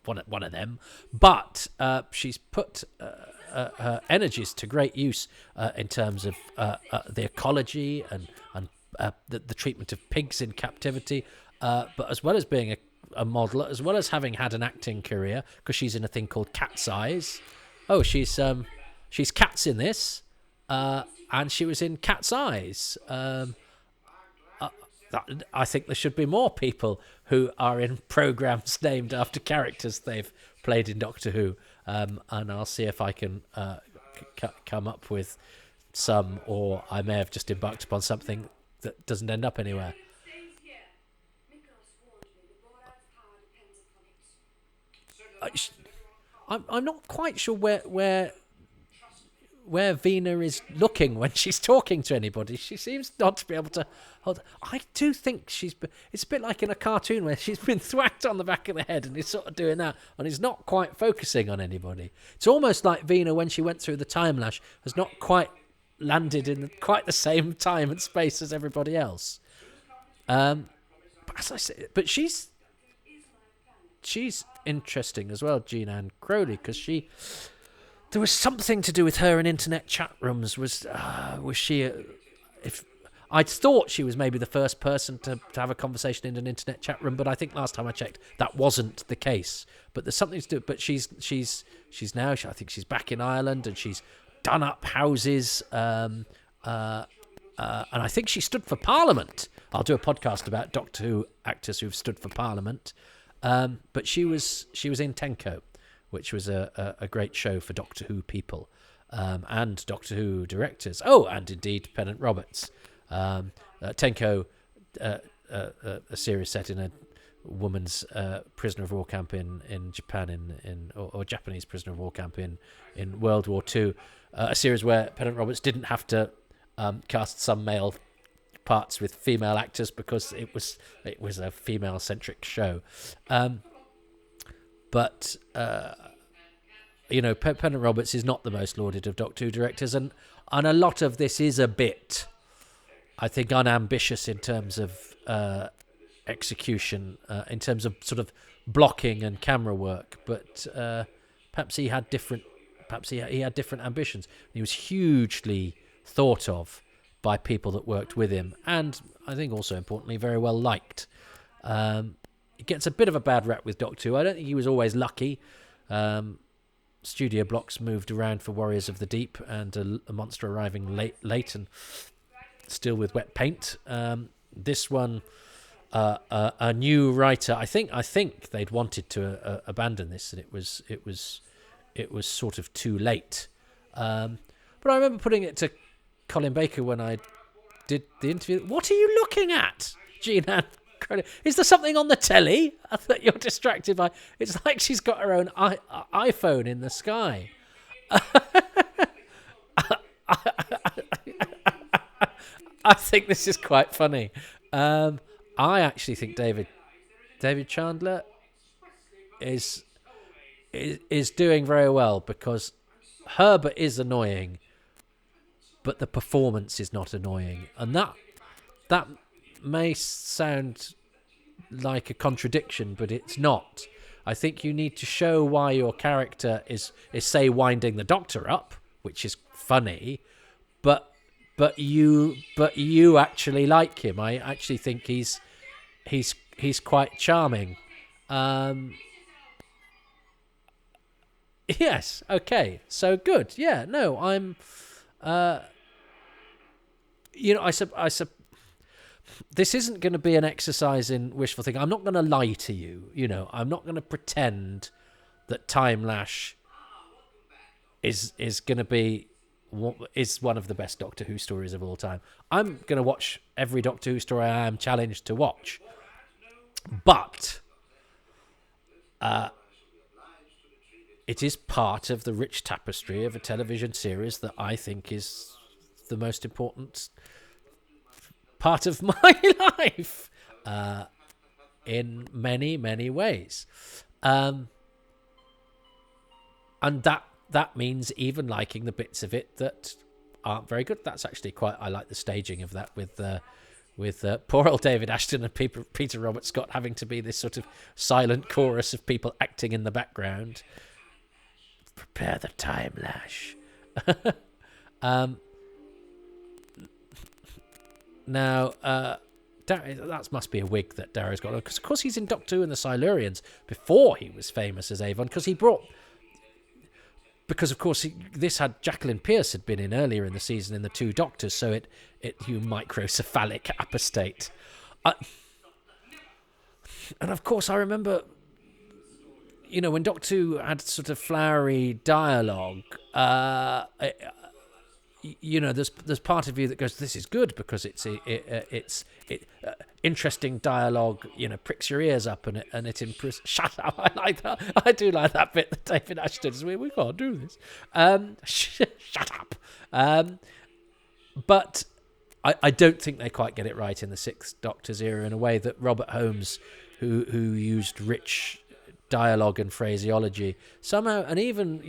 one of them. But she's put her energies to great use in terms of the ecology and the treatment of pigs in captivity. But as well as being a model, as well as having had an acting career, because she's in a thing called Cat's Eyes. Oh, she's Katz in this, and she was in Cat's Eyes. I think there should be more people who are in programmes named after characters they've played in Doctor Who, and I'll see if I can come up with some, or I may have just embarked upon something that doesn't end up anywhere. I'm not quite sure where Vina is looking when she's talking to anybody. She seems not to be able to hold. I do think it's a bit like in a cartoon where she's been thwacked on the back of the head and is sort of doing that and is not quite focusing on anybody. It's almost like Vina, when she went through the Timelash, has not quite landed in quite the same time and space as everybody else. But as I say, but she's interesting as well, Jean Ann Crowley, because there was something to do with her in internet chat rooms. Was she? If I'd thought she was maybe the first person to have a conversation in an internet chat room, but I think last time I checked that wasn't the case. But there's something to do. But she's now. I think she's back in Ireland and she's done up houses. And I think she stood for Parliament. I'll do a podcast about Doctor Who actors who've stood for Parliament. But she was in Tenko, which was a great show for Doctor Who people and Doctor Who directors. Oh, and indeed Pennant Roberts. Tenko, a series set in a woman's prisoner of war camp in Japan, or Japanese prisoner of war camp in World War II. A series where Pennant Roberts didn't have to cast some male parts with female actors because it was a female-centric show. But Pennant Roberts is not the most lauded of Doctor Who directors, and a lot of this is a bit, I think, unambitious in terms of execution, in terms of sort of blocking and camera work. But perhaps he had different ambitions. He was hugely thought of by people that worked with him, and I think also importantly very well liked. He gets a bit of a bad rep with Doctor Who. I don't think he was always lucky. Studio blocks moved around for Warriors of the Deep, and a monster arriving late and still with wet paint. This one, a new writer. I think they'd wanted to abandon this, and it was sort of too late. But I remember putting it to Colin Baker when I did the interview. What are you looking at, Jean-Anne? Is there something on the telly that you're distracted by? It's like she's got her own iPhone in the sky. I think this is quite funny. I actually think David Chandler is doing very well, because Herbert is annoying, but the performance is not annoying, and that may sound like a contradiction, but it's not. I think you need to show why your character is say winding the Doctor up, which is funny, but you actually like him. I actually think he's quite charming. Yes. Okay. So good. Yeah. No. I'm. This isn't going to be an exercise in wishful thinking. I'm not going to lie to you. I'm not going to pretend that Timelash is going to be is one of the best Doctor Who stories of all time. I'm going to watch every Doctor Who story I am challenged to watch, but it is part of the rich tapestry of a television series that I think is the most important part of my life in many, many ways. And that means even liking the bits of it that aren't very good. That's actually I like the staging of that with poor old David Ashton and Peter Robert Scott having to be this sort of silent chorus of people acting in the background. Prepare the Timelash. Now, that must be a wig that Darrow's got, because of course he's in Doctor Who and the Silurians before he was famous as Avon, because of course this had Jacqueline Pearce had been in earlier in the season in the Two Doctors, so it you microcephalic apostate, and of course I remember, when Doctor Who had sort of flowery dialogue, there's part of you that goes, this is good because it's interesting dialogue, pricks your ears up and it improves. Shut up! I like that. I do like that bit that David Ashton says, we can't do this. Shut up. But I don't think they quite get it right in the Sixth Doctor's era in a way that Robert Holmes, who used rich dialogue and phraseology somehow, and even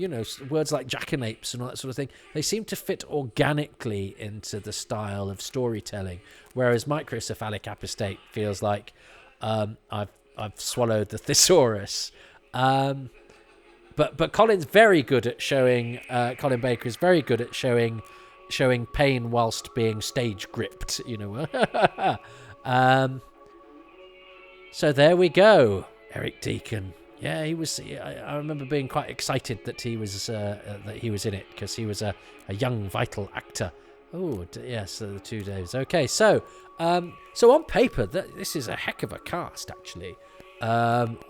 words like jackanapes and all that sort of thing, they seem to fit organically into the style of storytelling, whereas microcephalic apostate feels like I've swallowed the thesaurus. But Colin's very good at showing Colin Baker is very good at showing pain whilst being stage gripped, so there we go. Eric Deacon. Yeah, he was. I remember being quite excited that he was in it, because he was a young, vital actor. Oh, yes, the 2 days. Okay, so on paper, this is a heck of a cast, actually. But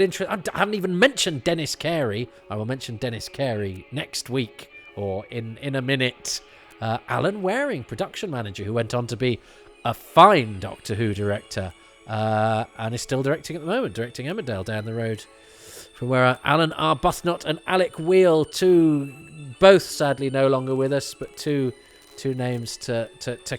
I haven't even mentioned Dennis Carey. I will mention Dennis Carey next week or in a minute. Alan Waring, production manager, who went on to be a fine Doctor Who director. And is still directing at the moment, directing Emmerdale down the road from where Alan Arbuthnot and Alec Wheel, both sadly no longer with us, but two names to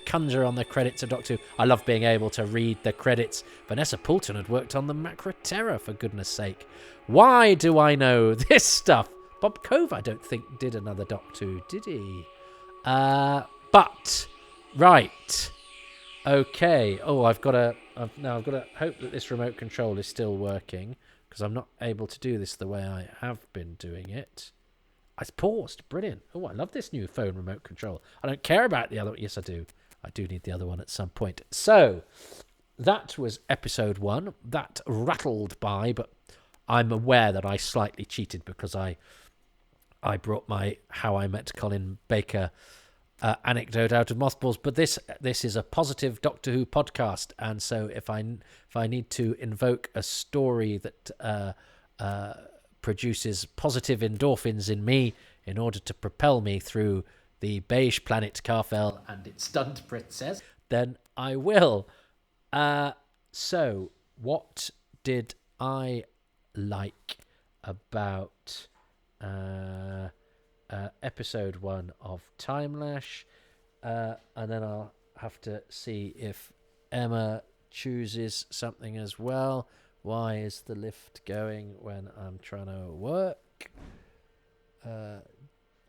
conjure on the credits of Doctor Who. I love being able to read the credits. Vanessa Poulton had worked on the Macra Terror, for goodness sake. Why do I know this stuff? Bob Cove, I don't think, did another Doctor Who, did he? But right. Okay. Oh, I've got to hope that this remote control is still working, because I'm not able to do this the way I have been doing it. It's paused. Brilliant. Oh, I love this new phone remote control. I don't care about the other one. Yes, I do. I do need the other one at some point. So, that was episode 1. That rattled by, but I'm aware that I slightly cheated, because I brought my How I Met Colin Baker anecdote out of mothballs, but this is a positive Doctor Who podcast, and so if I need to invoke a story that produces positive endorphins in me in order to propel me through the beige planet Karfel and its stunned princess, then I will. So what did I like about episode 1 of Timelash? And then I'll have to see if Emma chooses something as well. Why is the lift going when I'm trying to work?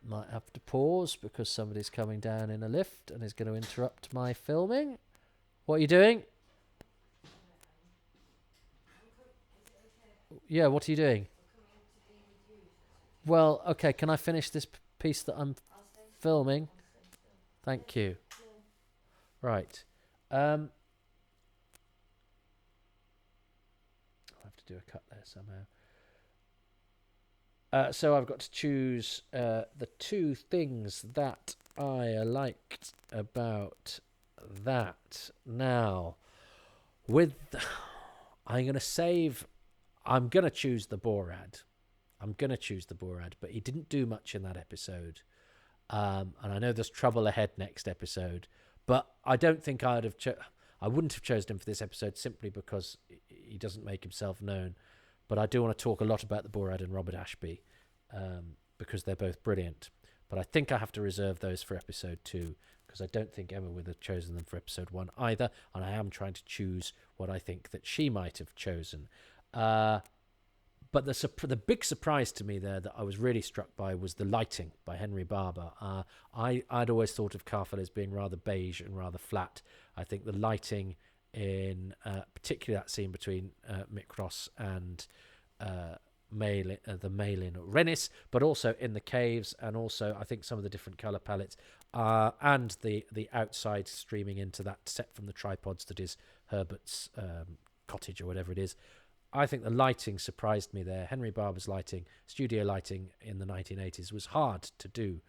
Might have to pause because somebody's coming down in a lift and is going to interrupt my filming. What are you doing? Yeah, what are you doing? Well, okay, can I finish this piece that I'm filming? Thank you. Right. I'll have to do a cut there somehow. So I've got to choose the two things that I liked about that. Now, I'm going to choose the Borad. But he didn't do much in that episode. And I know there's trouble ahead next episode, but I don't think I wouldn't have chosen him for this episode simply because he doesn't make himself known. But I do want to talk a lot about the Borad and Robert Ashby because they're both brilliant. But I think I have to reserve those for episode 2 because I don't think Emma would have chosen them for episode 1 either. And I am trying to choose what I think that she might have chosen. But the big surprise to me there that I was really struck by was the lighting by Henry Barber. I'd always thought of Karfel as being rather beige and rather flat. I think the lighting in particularly that scene between Mick Ross and the Malin Rennis, but also in the caves, and also I think some of the different colour palettes and the outside streaming into that set from the tripods that is Herbert's cottage or whatever it is. I think the lighting surprised me there. Henry Barber's lighting, studio lighting in the 1980s was hard to do,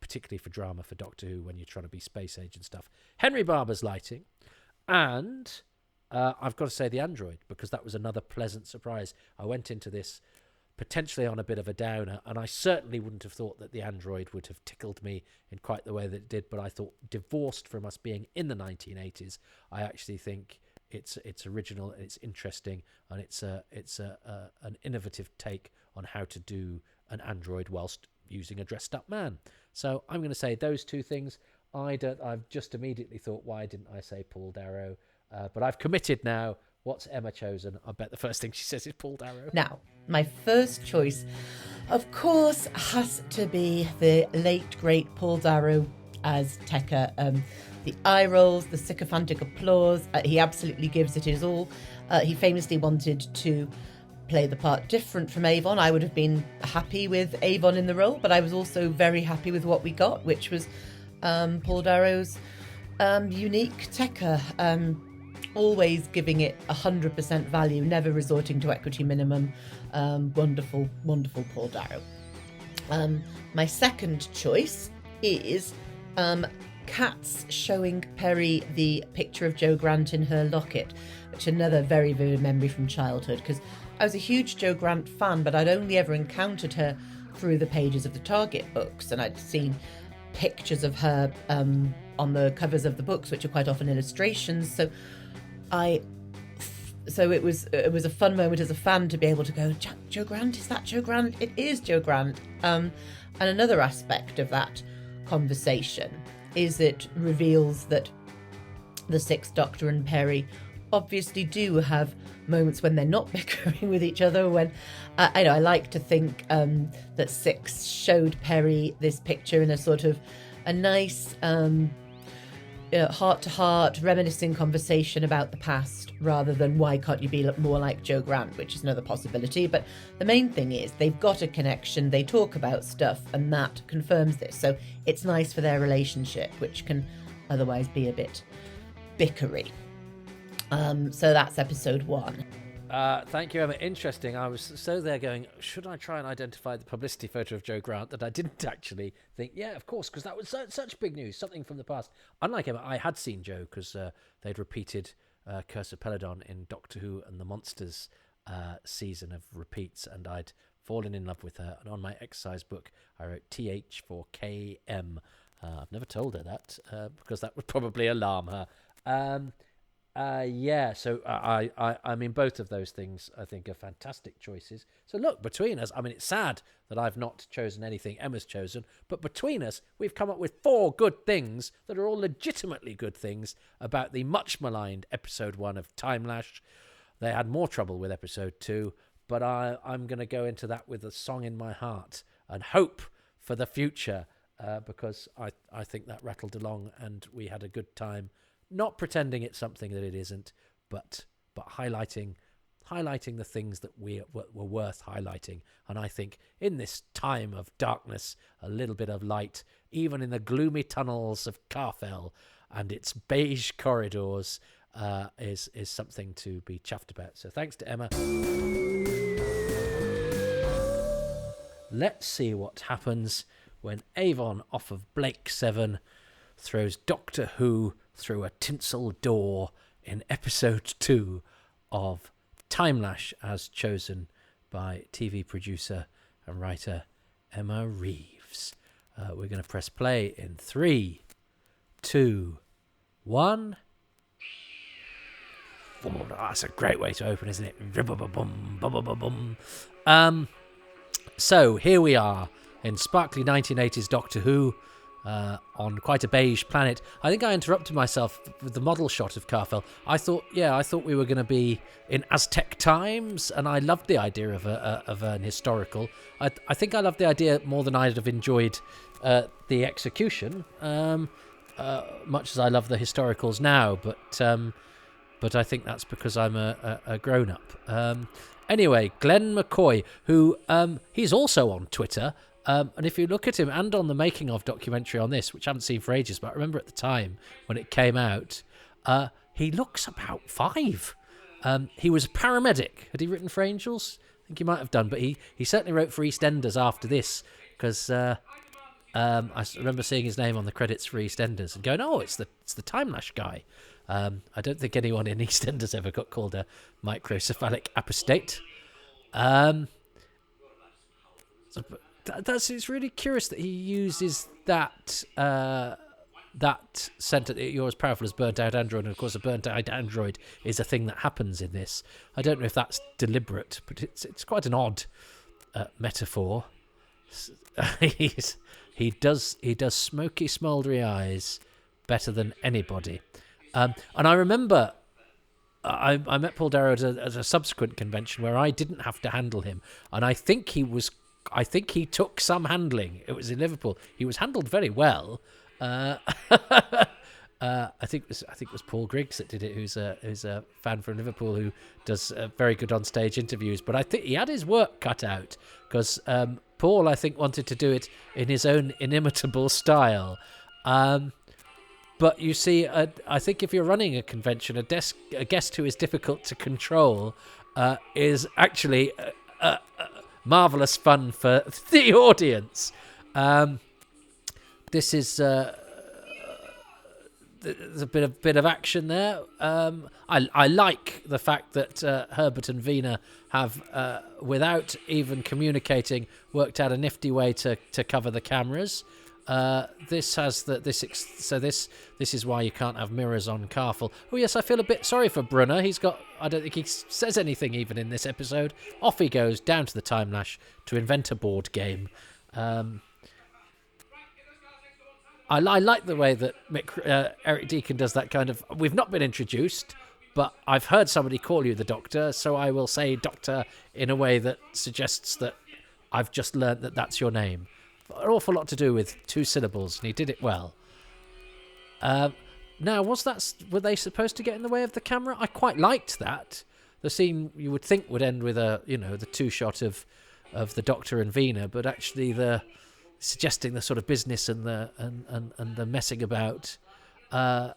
particularly for drama, for Doctor Who, when you're trying to be space age and stuff. Henry Barber's lighting, and I've got to say the android, because that was another pleasant surprise. I went into this potentially on a bit of a downer, and I certainly wouldn't have thought that the android would have tickled me in quite the way that it did, but I thought, divorced from us being in the 1980s, I actually think it's original, it's interesting, and it's an innovative take on how to do an android whilst using a dressed up man. So I'm going to say those two things. I've just immediately thought, why didn't I say Paul Darrow? But I've committed now. What's Emma chosen? I bet the first thing she says is Paul Darrow. Now, my first choice, of course, has to be the late great Paul Darrow as Tekka. The eye rolls, the sycophantic applause, he absolutely gives it his all. He famously wanted to play the part different from Avon. I would have been happy with Avon in the role, but I was also very happy with what we got, which was Paul Darrow's unique Tekka, always giving it 100% value, never resorting to equity minimum. Wonderful, wonderful Paul Darrow. My second choice is Kat's showing Perry the picture of Jo Grant in her locket, which is another very vivid memory from childhood, because I was a huge Jo Grant fan, but I'd only ever encountered her through the pages of the Target books, and I'd seen pictures of her on the covers of the books, which are quite often illustrations. So it was a fun moment as a fan to be able to go, Jo Grant, is that Jo Grant? It is Jo Grant. And another aspect of that conversation is it reveals that the Sixth Doctor and Perry obviously do have moments when they're not bickering with each other. When I like to think that Six showed Perry this picture in a sort of a nice heart-to-heart reminiscing conversation about the past, rather than why can't you be more like Jo Grant, which is another possibility. But the main thing is they've got a connection, they talk about stuff, and that confirms this. So it's nice for their relationship, which can otherwise be a bit bickery. So that's episode 1. Thank you, Emma. Interesting. I was so there going, should I try and identify the publicity photo of Joe Grant, that I didn't actually think, yeah, of course, because that was such big news, something from the past. Unlike Emma, I had seen Joe because they'd repeated Curse of Peladon in Doctor Who and the Monsters season of repeats, and I'd fallen in love with her. And on my exercise book, I wrote TH for KM. I've never told her that because that would probably alarm her. So I mean, both of those things I think are fantastic choices. So look, between us, I mean, it's sad that I've not chosen anything Emma's chosen, but between us, we've come up with 4 good things that are all legitimately good things about the much maligned episode 1 of Timelash. They had more trouble with episode 2, but I'm going to go into that with a song in my heart and hope for the future, because I think that rattled along and we had a good time. Not pretending it's something that it isn't, but highlighting the things that were worth highlighting. And I think in this time of darkness, a little bit of light, even in the gloomy tunnels of Karfel and its beige corridors, is something to be chuffed about. So thanks to Emma. Let's see what happens when Avon off of Blake 7 throws Doctor Who through a tinsel door in episode 2 of Timelash, as chosen by TV producer and writer Emma Reeves. We're going to press play in 3, 2, 1. Oh, that's a great way to open, isn't it? So here we are in sparkly 1980s Doctor Who, on quite a beige planet. I think I interrupted myself with the model shot of Karfel. I thought we were going to be in Aztec times, and I loved the idea of an historical. I think I loved the idea more than I'd have enjoyed the execution, much as I love the historicals now. But I think that's because I'm a grown-up. Anyway, Glenn McCoy, who he's also on Twitter. And if you look at him, and on the making of documentary on this, which I haven't seen for ages, but I remember at the time when it came out, he looks about 5. He was a paramedic. Had he written for Angels? I think he might have done, but he certainly wrote for EastEnders after this, because I remember seeing his name on the credits for EastEnders and going, oh, it's the Timelash guy. I don't think anyone in EastEnders ever got called a microcephalic apostate. It's really curious that he uses that sentence, you're as powerful as burnt out android, and of course a burnt out android is a thing that happens in this. I don't know if that's deliberate, but it's quite an odd metaphor. He does smoky smouldery eyes better than anybody. And I remember I met Paul Darrow at a subsequent convention where I didn't have to handle him, and I think he took some handling. It was in Liverpool. He was handled very well. I think it was Paul Griggs that did it, who's a fan from Liverpool who does very good on stage interviews. But I think he had his work cut out, because Paul, I think, wanted to do it in his own inimitable style. But you see, I think if you're running a convention, a guest who is difficult to control is actually marvellous fun for the audience. This is there's a bit of action there. I like the fact that Herbert and Vina have, without even communicating, worked out a nifty way to cover the cameras. This is why you can't have mirrors on Karfel. Oh yes, I feel a bit sorry for Brunner. I don't think he says anything even in this episode. Off he goes down to the Timelash to invent a board game. I like the way that Eric Deacon does that kind of, we've not been introduced, but I've heard somebody call you the Doctor, so I will say Doctor in a way that suggests that I've just learnt that that's your name. An awful lot to do with 2 syllables, and he did it well. Now, were they supposed to get in the way of the camera? I quite liked that. The scene you would think would end with the 2-shot of the Doctor and Vina, but actually the suggesting the sort of business and the messing about and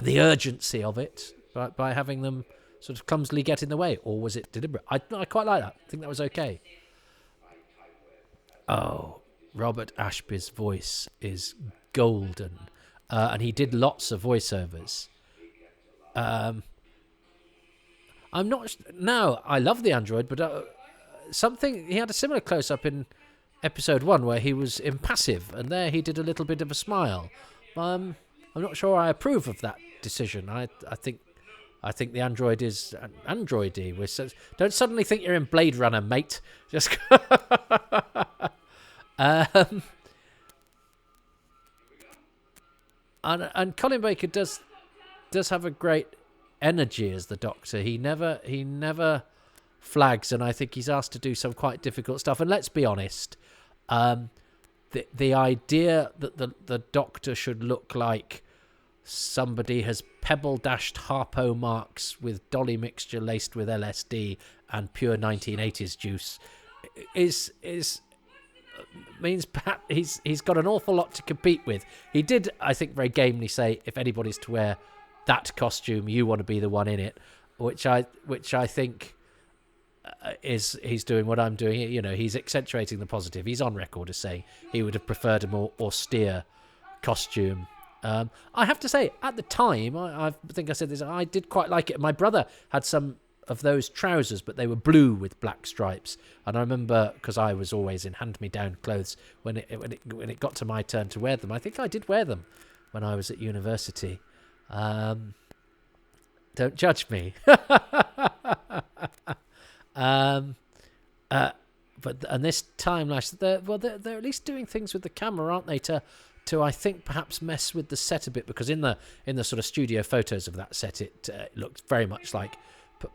the urgency of it by having them sort of clumsily get in the way, or was it deliberate? I quite like that. I think that was okay. Oh, Robert Ashby's voice is golden, and he did lots of voiceovers. I'm not. No, I love the android, but something he had a similar close up in episode 1 where he was impassive, and there he did a little bit of a smile. I'm not sure I approve of that decision. I think the android is androidy. Don't suddenly think you're in Blade Runner, mate. Just and Colin Baker does have a great energy as the Doctor. He never flags, and I think he's asked to do some quite difficult stuff. And let's be honest, the idea that the Doctor should look like somebody has pebble dashed Harpo marks with Dolly mixture laced with LSD and pure 1980s juice means perhaps he's got an awful lot to compete with. He did, I think, very gamely say, if anybody's to wear that costume, you want to be the one in it, which I think he's doing what I'm doing. You know, he's accentuating the positive. He's on record as saying he would have preferred a more austere costume. I have to say, at the time, I think I said this, I did quite like it. My brother had some of those trousers, but they were blue with black stripes. And I remember, because I was always in hand-me-down clothes, when it got to my turn to wear them, I think I did wear them when I was at university. Don't judge me. But this Timelash, they're at least doing things with the camera, aren't they? To I think perhaps mess with the set a bit, because in the sort of studio photos of that set, it looks very much like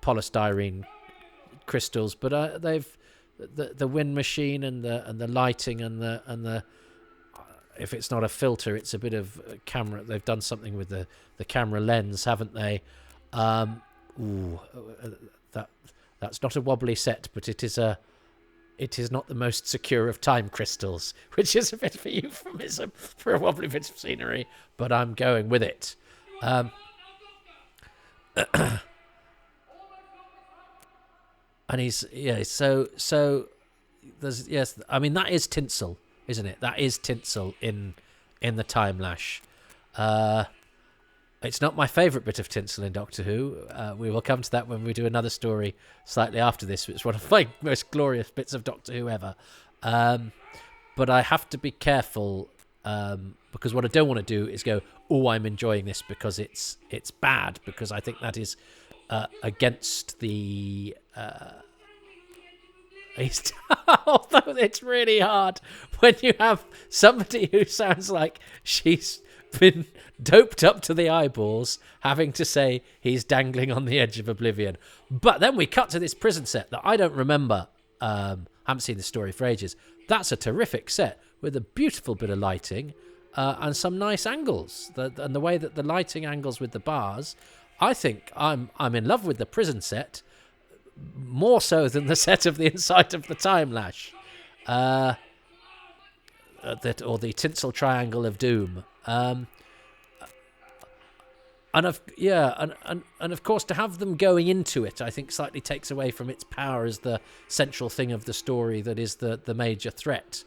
polystyrene crystals. But they've the wind machine and the lighting and the if it's not a filter, it's a bit of camera. They've done something with the camera lens, haven't they? That's not a wobbly set, but it is not the most secure of time crystals, which is a bit of a euphemism for a wobbly bit of scenery, but I'm going with it. And so there's, I mean, that is tinsel, isn't it? That is tinsel in the Timelash. It's not my favourite bit of tinsel in Doctor Who. We will come to that when we do another story slightly after this. It's one of my most glorious bits of Doctor Who ever. But I have to be careful, because what I don't want to do is go, oh, I'm enjoying this because it's bad, because I think that is against the... although it's really hard when you have somebody who sounds like she's been doped up to the eyeballs having to say he's dangling on the edge of oblivion. But then we cut to this prison set that I don't remember. Haven't seen the story for ages. That's a terrific set with a beautiful bit of lighting and some nice angles. And the way that the lighting angles with the bars, I think I'm in love with the prison set more so than the set of the inside of the Timelash, or the tinsel triangle of doom. And of course, to have them going into it, I think slightly takes away from its power as the central thing of the story that is the major threat.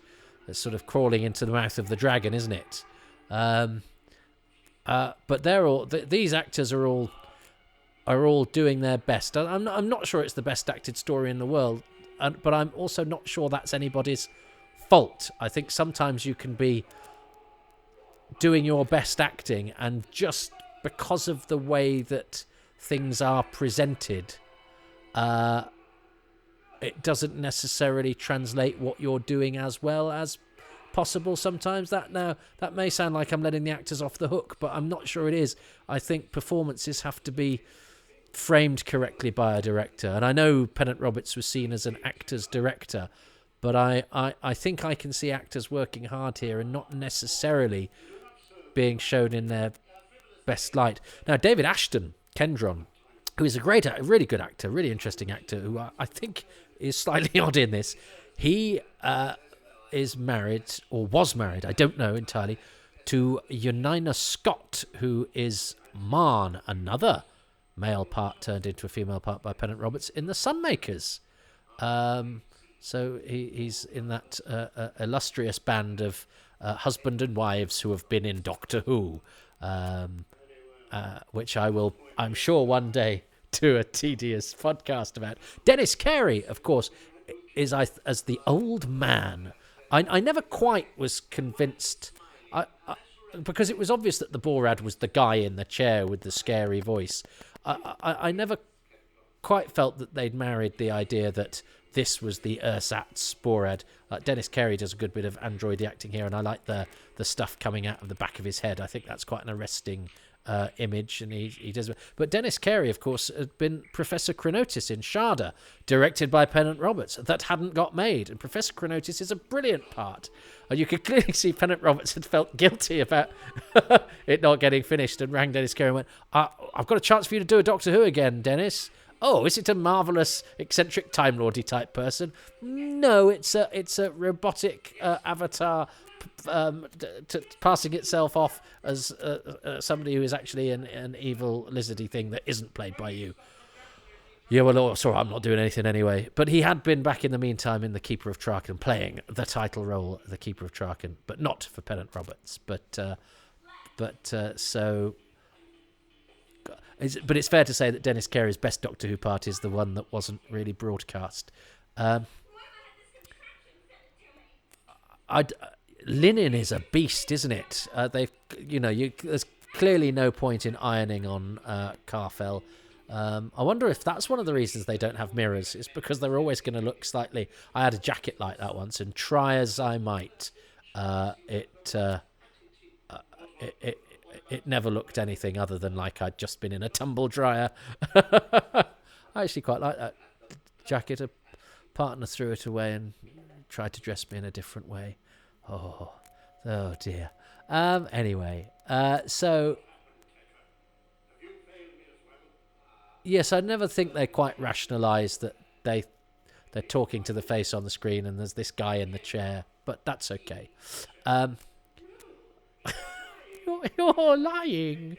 It's sort of crawling into the mouth of the dragon, isn't it? But they're all these actors are all doing their best. I'm not sure it's the best acted story in the world, but I'm also not sure that's anybody's fault. I think sometimes you can be doing your best acting, and just because of the way that things are presented, it doesn't necessarily translate what you're doing as well as possible sometimes. That may sound like I'm letting the actors off the hook, but I'm not sure it is. I think performances have to be framed correctly by a director, and I know Pennant Roberts was seen as an actor's director, but I think I can see actors working hard here and not necessarily being shown in their best light. Now, David Ashton, Kendron, who is a really good actor, really interesting actor, who I think is slightly odd in this, he is married, or was married, I don't know entirely, to Yonina Scott, who is Marn, another male part turned into a female part by Pennant Roberts in The Sunmakers. So he's in that illustrious band of husband and wives who have been in Doctor Who, which I'm sure one day do a tedious podcast about. Dennis Carey, of course, is as the old man. I never quite was convinced, because it was obvious that the Borad was the guy in the chair with the scary voice. I never quite felt that they'd married the idea that this was the ersatz Borad. Dennis Carey does a good bit of android acting here, and I like the stuff coming out of the back of his head. I think that's quite an arresting image, and he does. But Dennis Carey, of course, had been Professor Chronotis in Sharda, directed by Pennant Roberts. That hadn't got made, and Professor Chronotis is a brilliant part. And you could clearly see Pennant Roberts had felt guilty about it not getting finished, and rang Dennis Carey and went, "I've got a chance for you to do a Doctor Who again, Dennis." "Oh, is it a marvellous, eccentric Time Lordy type person?" "No, it's a robotic avatar passing itself off as somebody who is actually an evil lizardy thing that isn't played by you." "Yeah, well, sorry, I'm not doing anything anyway." But he had been back in the meantime in The Keeper of Traken, playing the title role, The Keeper of Traken, but not for Pennant Roberts. But it's fair to say that Dennis Carey's best Doctor Who part is the one that wasn't really broadcast. Linen is a beast, isn't it? There's clearly no point in ironing on Karfel. I wonder if that's one of the reasons they don't have mirrors. It's because they're always going to look slightly. I had a jacket like that once, and try as I might, it never looked anything other than like I'd just been in a tumble dryer. I actually quite like that jacket. A partner threw it away and tried to dress me in a different way. Oh dear. Anyway, so yes, I never think they quite rationalise that they're talking to the face on the screen and there's this guy in the chair, but that's okay. You're lying.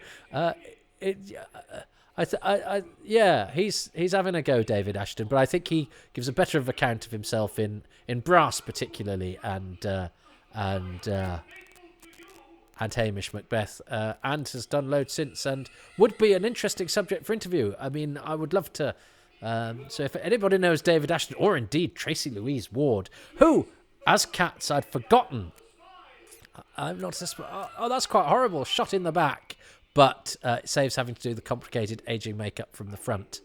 He's having a go, David Ashton, but I think he gives a better of account of himself in Brass particularly, and Hamish Macbeth, and has done loads since, and would be an interesting subject for interview. I mean, I would love to. So if anybody knows David Ashton, or indeed Tracy Louise Ward, who, as Cats, I'd forgotten. I'm not. Oh, that's quite horrible. Shot in the back, but it saves having to do the complicated aging makeup from the front,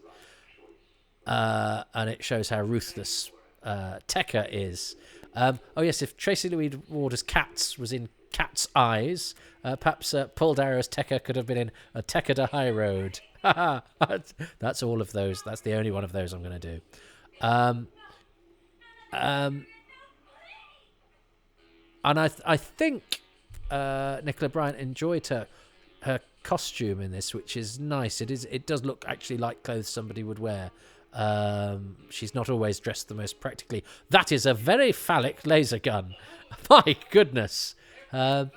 and it shows how ruthless Tekka is. Oh yes, if Tracy Louise Ward as Cats was in Cat's Eyes, perhaps Paul Darrow as Tekka could have been in A Tekka to High Road. That's all of those. That's the only one of those I'm going to do. And I think Nicola Bryant enjoyed her costume in this, which is nice. It does look actually like clothes somebody would wear. She's not always dressed the most practically. That is a very phallic laser gun. My goodness. I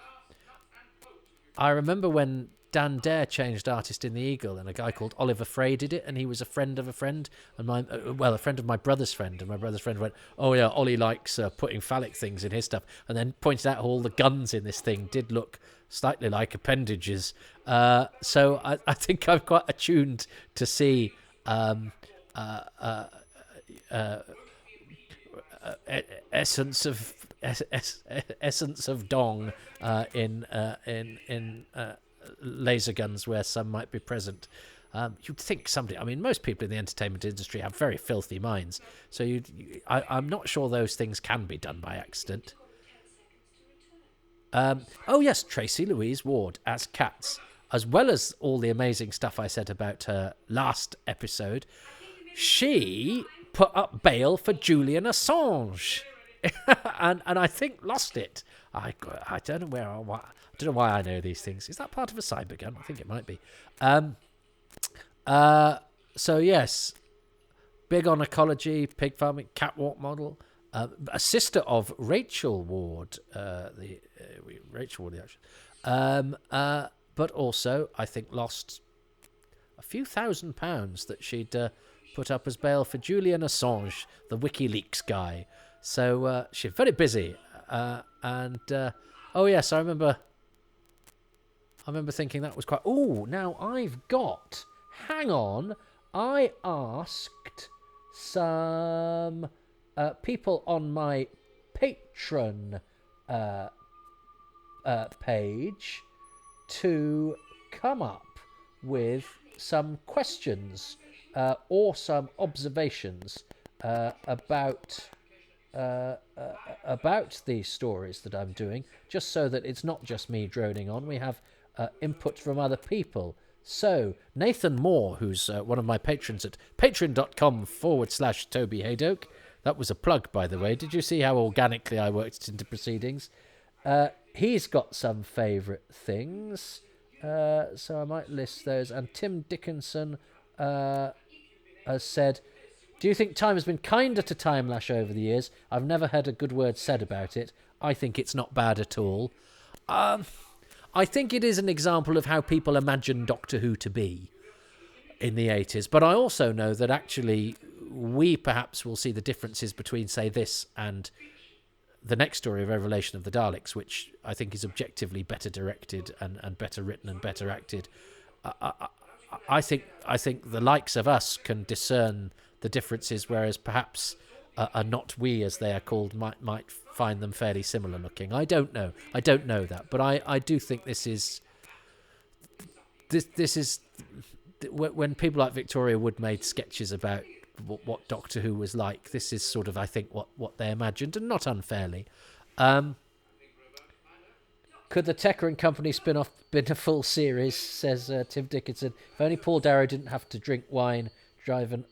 remember when Dan Dare changed artist in The Eagle, and a guy called Oliver Frey did it, and he was a friend of a friend, and a friend of my brother's friend, and my brother's friend went, "Oh yeah, Ollie likes putting phallic things in his stuff," and then pointed out all the guns in this thing did look slightly like appendages. So I think I'm quite attuned to see essence of dong in laser guns where some might be present. You'd think somebody, I mean, most people in the entertainment industry have very filthy minds, so I'm not sure those things can be done by accident. Oh yes, Tracy Louise Ward as Cats, as well as all the amazing stuff I said about her last episode. She put up bail for Julian Assange, and I think lost it. I don't know I don't know why I know these things. Is that part of a cyber gun? I think it might be. So yes, big on ecology, pig farming, catwalk model. A sister of Rachel Ward, Rachel Ward, actually. But also, I think lost a few £1,000 that she'd put up as bail for Julian Assange, the WikiLeaks guy. So she's very busy. Oh yes, I remember thinking that was quite... Oh, now I've got... Hang on. I asked some people on my Patreon page to come up with some questions or some observations about these stories that I'm doing, just so that it's not just me droning on. We have input from other people. So Nathan Moore, who's one of my patrons at patreon.com/Toby Haydoke. That was a plug, by the way. Did you see how organically I worked it into proceedings? He's got some favourite things. So I might list those. And Tim Dickinson has said, do you think time has been kinder to Timelash over the years? I've never heard a good word said about it. I think it's not bad at all. I think it is an example of how people imagine Doctor Who to be in the 80s. But I also know that actually we perhaps will see the differences between, say, this and the next story of Revelation of the Daleks, which I think is objectively better directed and better written and better acted. I think the likes of us can discern the differences, whereas perhaps a not we, as they are called, might find them fairly similar looking. I don't know that, but I do think this is when people like Victoria Wood made sketches about what Doctor Who was like. This is sort of, I think, what they imagined, and not unfairly. Could the Tecker and Company spin-off been a full series, says Tim Dickinson. If only Paul Darrow didn't have to drink wine, drive an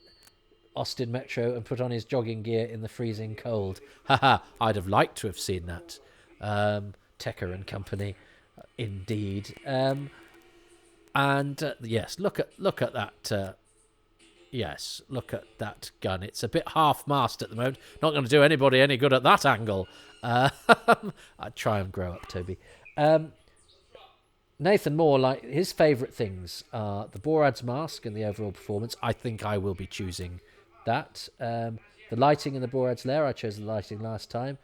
Austin Metro and put on his jogging gear in the freezing cold. Haha, I'd have liked to have seen that. Tecker and Company, indeed. Yes, look at that. Yes, look at that gun. It's a bit half-mast at the moment. Not going to do anybody any good at that angle. I'd try and grow up, Toby. Nathan Moore, like, his favourite things are the Borad's mask and the overall performance. I think I will be choosing that. The lighting in the Borad's lair. I chose the lighting last time.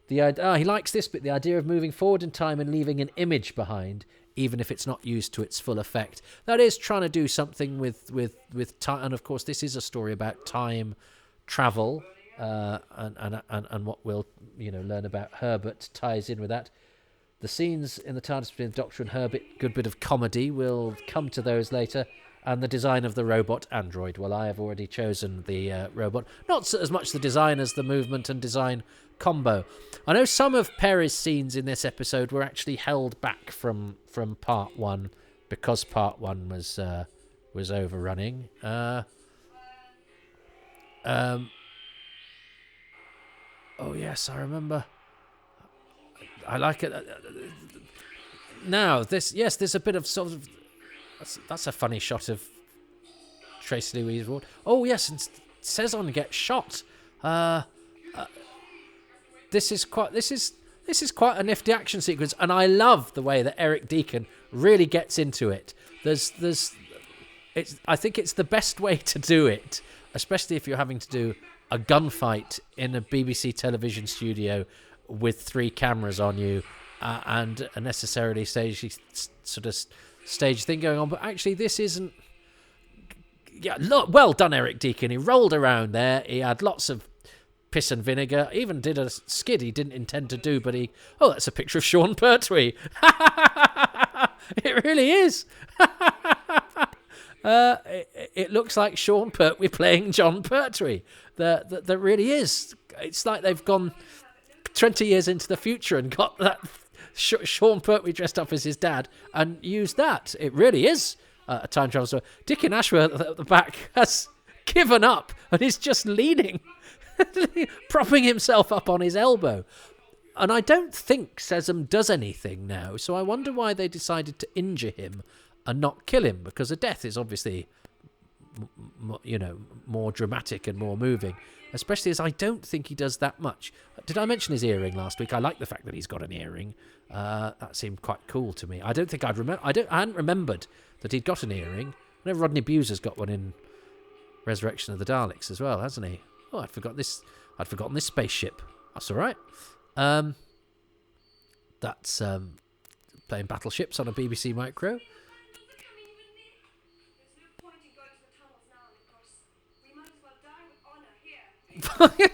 He likes this bit, the idea of moving forward in time and leaving an image behind, even if it's not used to its full effect. That is trying to do something with time, and of course this is a story about time travel, and what we'll learn about Herbert ties in with that. The scenes in the TARDIS between the Doctor and Herbert, good bit of comedy. We'll come to those later. And the design of the robot android. Well, I have already chosen the robot. Not as much the design as the movement and design combo. I know some of Perry's scenes in this episode were actually held back from part one because part one was overrunning. Oh yes, I remember. I like it. Now there's a bit of sort of. That's a funny shot of Tracy Louise Ward. Oh yes, and Cezanne gets shot. This is quite a nifty action sequence, and I love the way that Eric Deacon really gets into it. I think it's the best way to do it, especially if you're having to do a gunfight in a BBC television studio with 3 cameras on you and a necessarily stagey sort of stage thing going on. But actually this isn't... Yeah, well done, Eric Deacon. He rolled around there. He had lots of piss and vinegar. Even did a skid he didn't intend to do, but oh, that's a picture of Sean Pertwee. It really is. It looks like Sean Pertwee playing John Pertwee. That really is. It's like they've gone 20 years into the future and got that Sean Pertwee dressed up as his dad and used that. It really is a time travel story. Dickie Ashworth at the back has given up and is just leaning, propping himself up on his elbow. And I don't think Sesame does anything now, so I wonder why they decided to injure him and not kill him, because a death is obviously, more dramatic and more moving, especially as I don't think he does that much. Did I mention his earring last week? I like the fact that he's got an earring. That seemed quite cool to me. I don't think I hadn't remembered that he'd got an earring. I know Rodney Bewser's got one in Resurrection of the Daleks as well, hasn't he? Oh, I'd forgotten this spaceship. That's all right. That's playing battleships on a BBC Micro.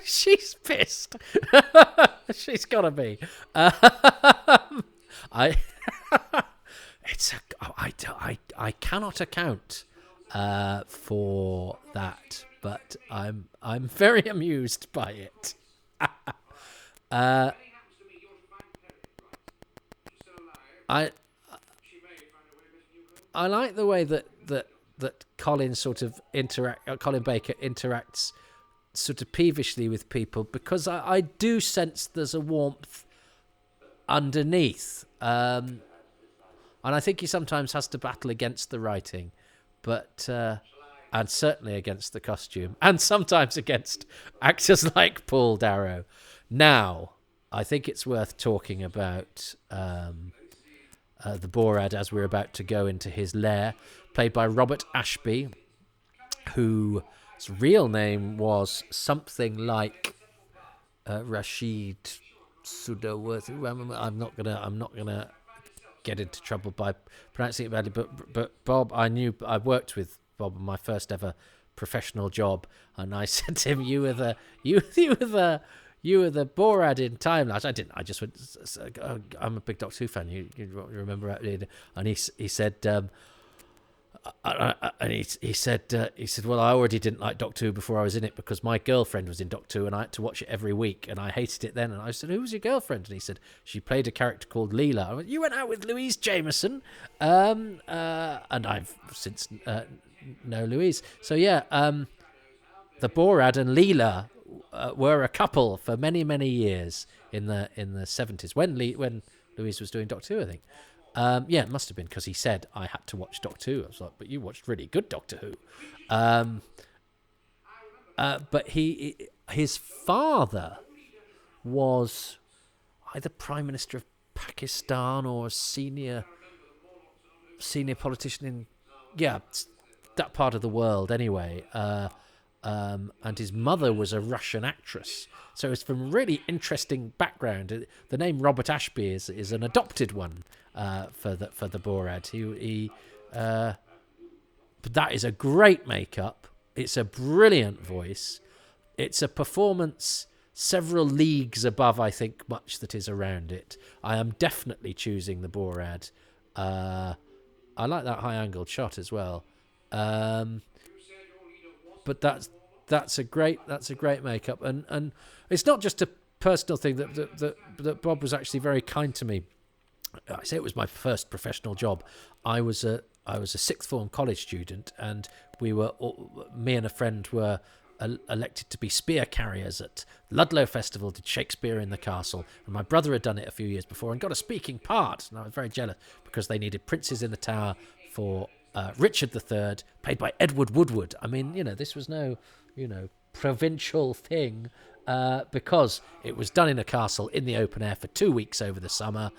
She's pissed. She's gotta be. I cannot account for that, but I'm very amused by it. I like the way that Colin Colin Baker interacts sort of peevishly with people, because I do sense there's a warmth underneath, and I think he sometimes has to battle against the writing, but and certainly against the costume, and sometimes against actors like Paul Darrow. Now, I think it's worth talking about the Borad as we're about to go into his lair, played by Robert Ashby, whose real name was something like Rashid Sudaworth. I'm not gonna get into trouble by pronouncing it badly, but Bob, I worked with Bob on my first ever professional job, and I said to him, "You were the Borad in Timelash." I didn't. I just went, "I'm a big Doctor Who fan. You remember?" And he said, he said, "Well, I already didn't like Doctor Who before I was in it, because my girlfriend was in Doctor Who and I had to watch it every week, and I hated it then." And I said, "Who was your girlfriend?" And he said, "She played a character called Leela." I went, "You went out with Louise Jameson?" And I've since know Louise. So yeah, the Borad and Leela were a couple for many, many years in the 70s when Louise was doing Doctor Who, I think. Yeah, it must have been, because he said I had to watch Doctor Who. I was like, "But you watched really good Doctor Who." But his father was either Prime Minister of Pakistan or a senior politician in that part of the world anyway. And his mother was a Russian actress. So it's from a really interesting background. The name Robert Ashby is an adopted one for the Borad. But that is a great makeup. It's a brilliant voice. It's a performance several leagues above, I think, much that is around it. I am definitely choosing the Borad. I like that high-angled shot as well. But that's a great makeup, and it's not just a personal thing that Bob was actually very kind to me. I say it was my first professional job. I was a sixth form college student, and me and a friend were elected to be spear carriers at Ludlow Festival, did Shakespeare in the Castle, and my brother had done it a few years before and got a speaking part, and I was very jealous because they needed Princes in the Tower for Richard III, played by Edward Woodward. I mean, this was no, provincial thing, because it was done in a castle in the open air for 2 weeks over the summer.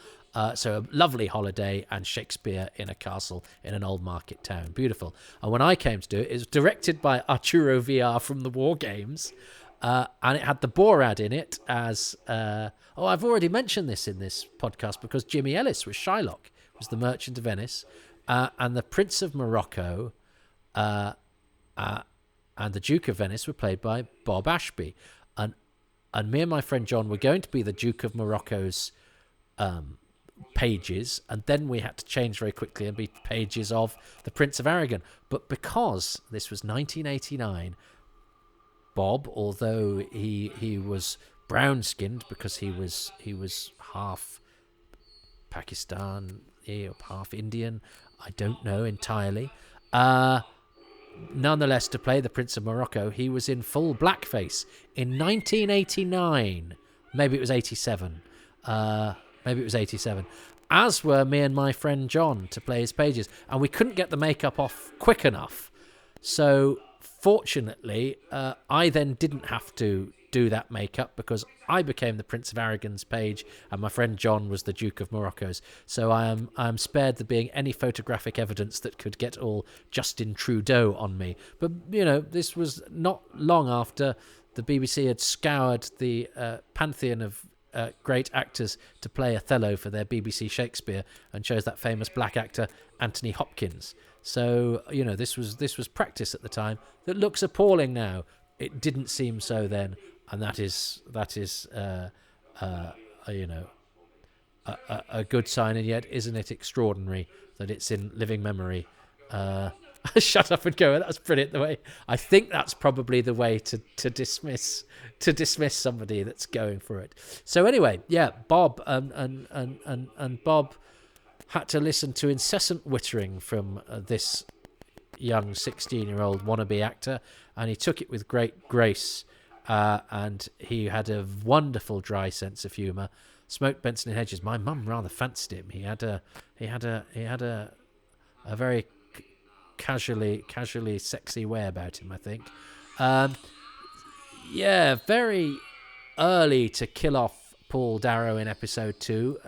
So a lovely holiday, and Shakespeare in a castle in an old market town. Beautiful. And when I came to do it, it was directed by Arturo Villar from the War Games, and it had the Borad in it as... I've already mentioned this in this podcast, because Jimmy Ellis was Shylock, was the Merchant of Venice, and the Prince of Morocco and the Duke of Venice were played by Bob Ashby. And me and my friend John were going to be the Duke of Morocco's pages, and then we had to change very quickly and be pages of the Prince of Aragon. But because this was 1989, Bob, although he was brown-skinned because he was half Pakistan or half Indian, I don't know entirely. Nonetheless, to play the Prince of Morocco, he was in full blackface in 1989. Maybe it was 87. As were me and my friend John to play his pages. And we couldn't get the makeup off quick enough. So, fortunately, I then didn't have to do that makeup because I became the Prince of Aragon's page and my friend John was the Duke of Morocco's. So I am spared there being any photographic evidence that could get all Justin Trudeau on me. But, you know, this was not long after the BBC had scoured the pantheon of great actors to play Othello for their BBC Shakespeare and chose that famous black actor Anthony Hopkins. So, you know, this was practice at the time that looks appalling now. It didn't seem so then, and that is you know, a good sign. And yet, isn't it extraordinary that it's in living memory? Shut up and go. That's brilliant. The way I think that's probably the way to dismiss somebody that's going for it. So anyway, yeah, Bob and Bob had to listen to incessant wittering from this young 16-year-old wannabe actor, and he took it with great grace. And he had a wonderful dry sense of humour. Smoked Benson and Hedges. My mum rather fancied him. He had a very casually sexy way about him, I think. Yeah, very early to kill off Paul Darrow in episode 2.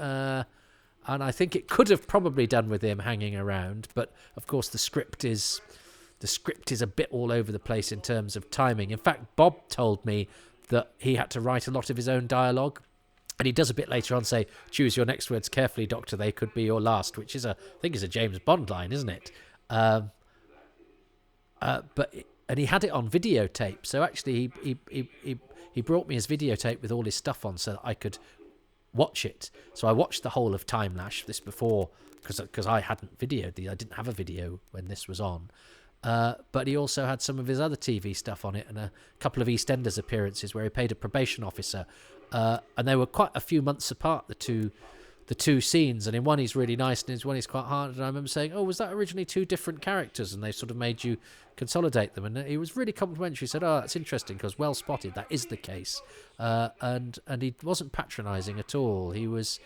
And I think it could have probably done with him hanging around, but of course the script is a bit all over the place in terms of timing. In fact, Bob told me that he had to write a lot of his own dialogue, and he does a bit later on say, "Choose your next words carefully, Doctor. They could be your last," which is I think is a James Bond line, isn't it? But he had it on videotape, so actually he brought me his videotape with all his stuff on so that I could watch it. So I watched the whole of Timelash this before because I hadn't videoed I didn't have a video when this was on. But he also had some of his other TV stuff on it and a couple of EastEnders appearances where he played a probation officer. And they were quite a few months apart, the two scenes. And in one he's really nice and in one he's quite hard. And I remember saying, "Oh, was that originally two different characters?" And they sort of made you consolidate them. And he was really complimentary. He said, "Oh, that's interesting because well spotted. That is the case." And he wasn't patronising at all. He was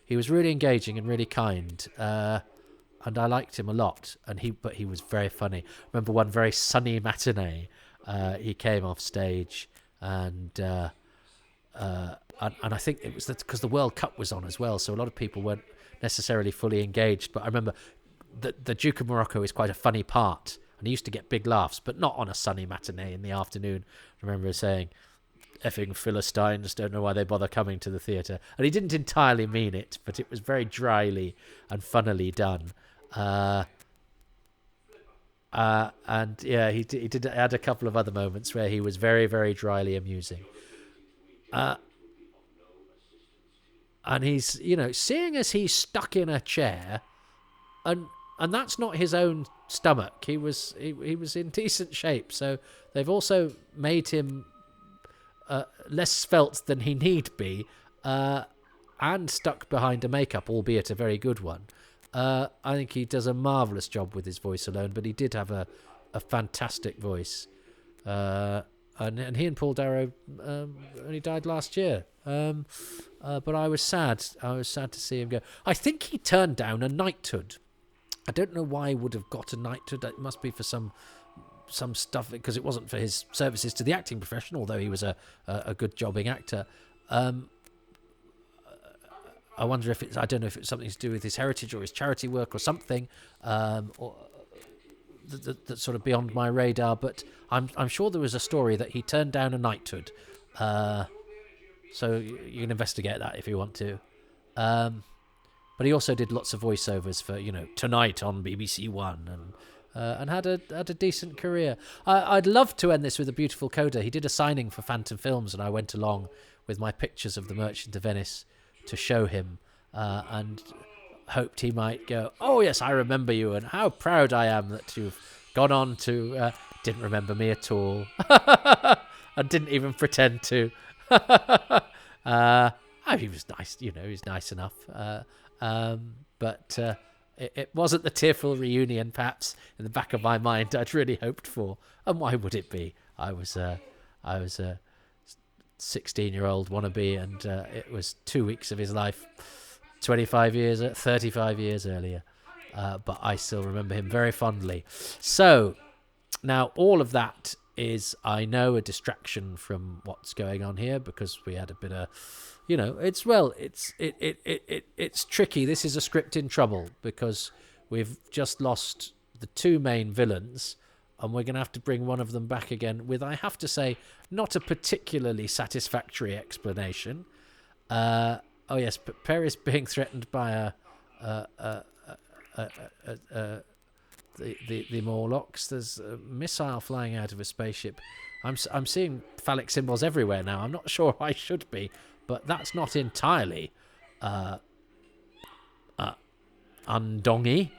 really engaging and really kind. And I liked him a lot, but he was very funny. I remember one very sunny matinee, he came off stage, and I think it was because the World Cup was on as well, so a lot of people weren't necessarily fully engaged. But I remember the Duke of Morocco is quite a funny part, and he used to get big laughs, but not on a sunny matinee in the afternoon. I remember saying, "Effing Philistines, don't know why they bother coming to the theatre." And he didn't entirely mean it, but it was very dryly and funnily done. And yeah, he did add a couple of other moments where he was very, very dryly amusing. And he's, you know, seeing as he's stuck in a chair, and that's not his own stomach. He was in decent shape, so they've also made him less svelte than he need be, and stuck behind a makeup, albeit a very good one. I think he does a marvellous job with his voice alone, but he did have a fantastic voice. And he and Paul Darrow only died last year. But I was sad. I was sad to see him go. I think he turned down a knighthood. I don't know why he would have got a knighthood. It must be for some stuff, because it wasn't for his services to the acting profession, although he was a good jobbing actor. I wonder if I don't know if it's something to do with his heritage or his charity work or something, or that's sort of beyond my radar. But I'm sure there was a story that he turned down a knighthood. So you can investigate that if you want to. But he also did lots of voiceovers for, you know, Tonight on BBC One, and had a decent career. I'd love to end this with a beautiful coda. He did a signing for Phantom Films, and I went along with my pictures of The Merchant of Venice to show him, and hoped he might go, "Oh yes, I remember you, and how proud I am that you've gone on to..." Didn't remember me at all, and didn't even pretend to. He was nice, you know, he was nice enough. But it wasn't the tearful reunion, perhaps, in the back of my mind I'd really hoped for. And why would it be? I was a 16-year-old wannabe, and it was 2 weeks of his life, 35 years earlier. But I still remember him very fondly. So now all of that is, I know, a distraction from what's going on here, because we had a bit of, it's tricky. This is a script in trouble, because we've just lost the two main villains, and we're going to have to bring one of them back again with, I have to say, not a particularly satisfactory explanation. Oh yes, but Perry's being threatened by the Morlocks. There's a missile flying out of a spaceship. I'm seeing phallic symbols everywhere now. I'm not sure I should be, but that's not entirely undongy.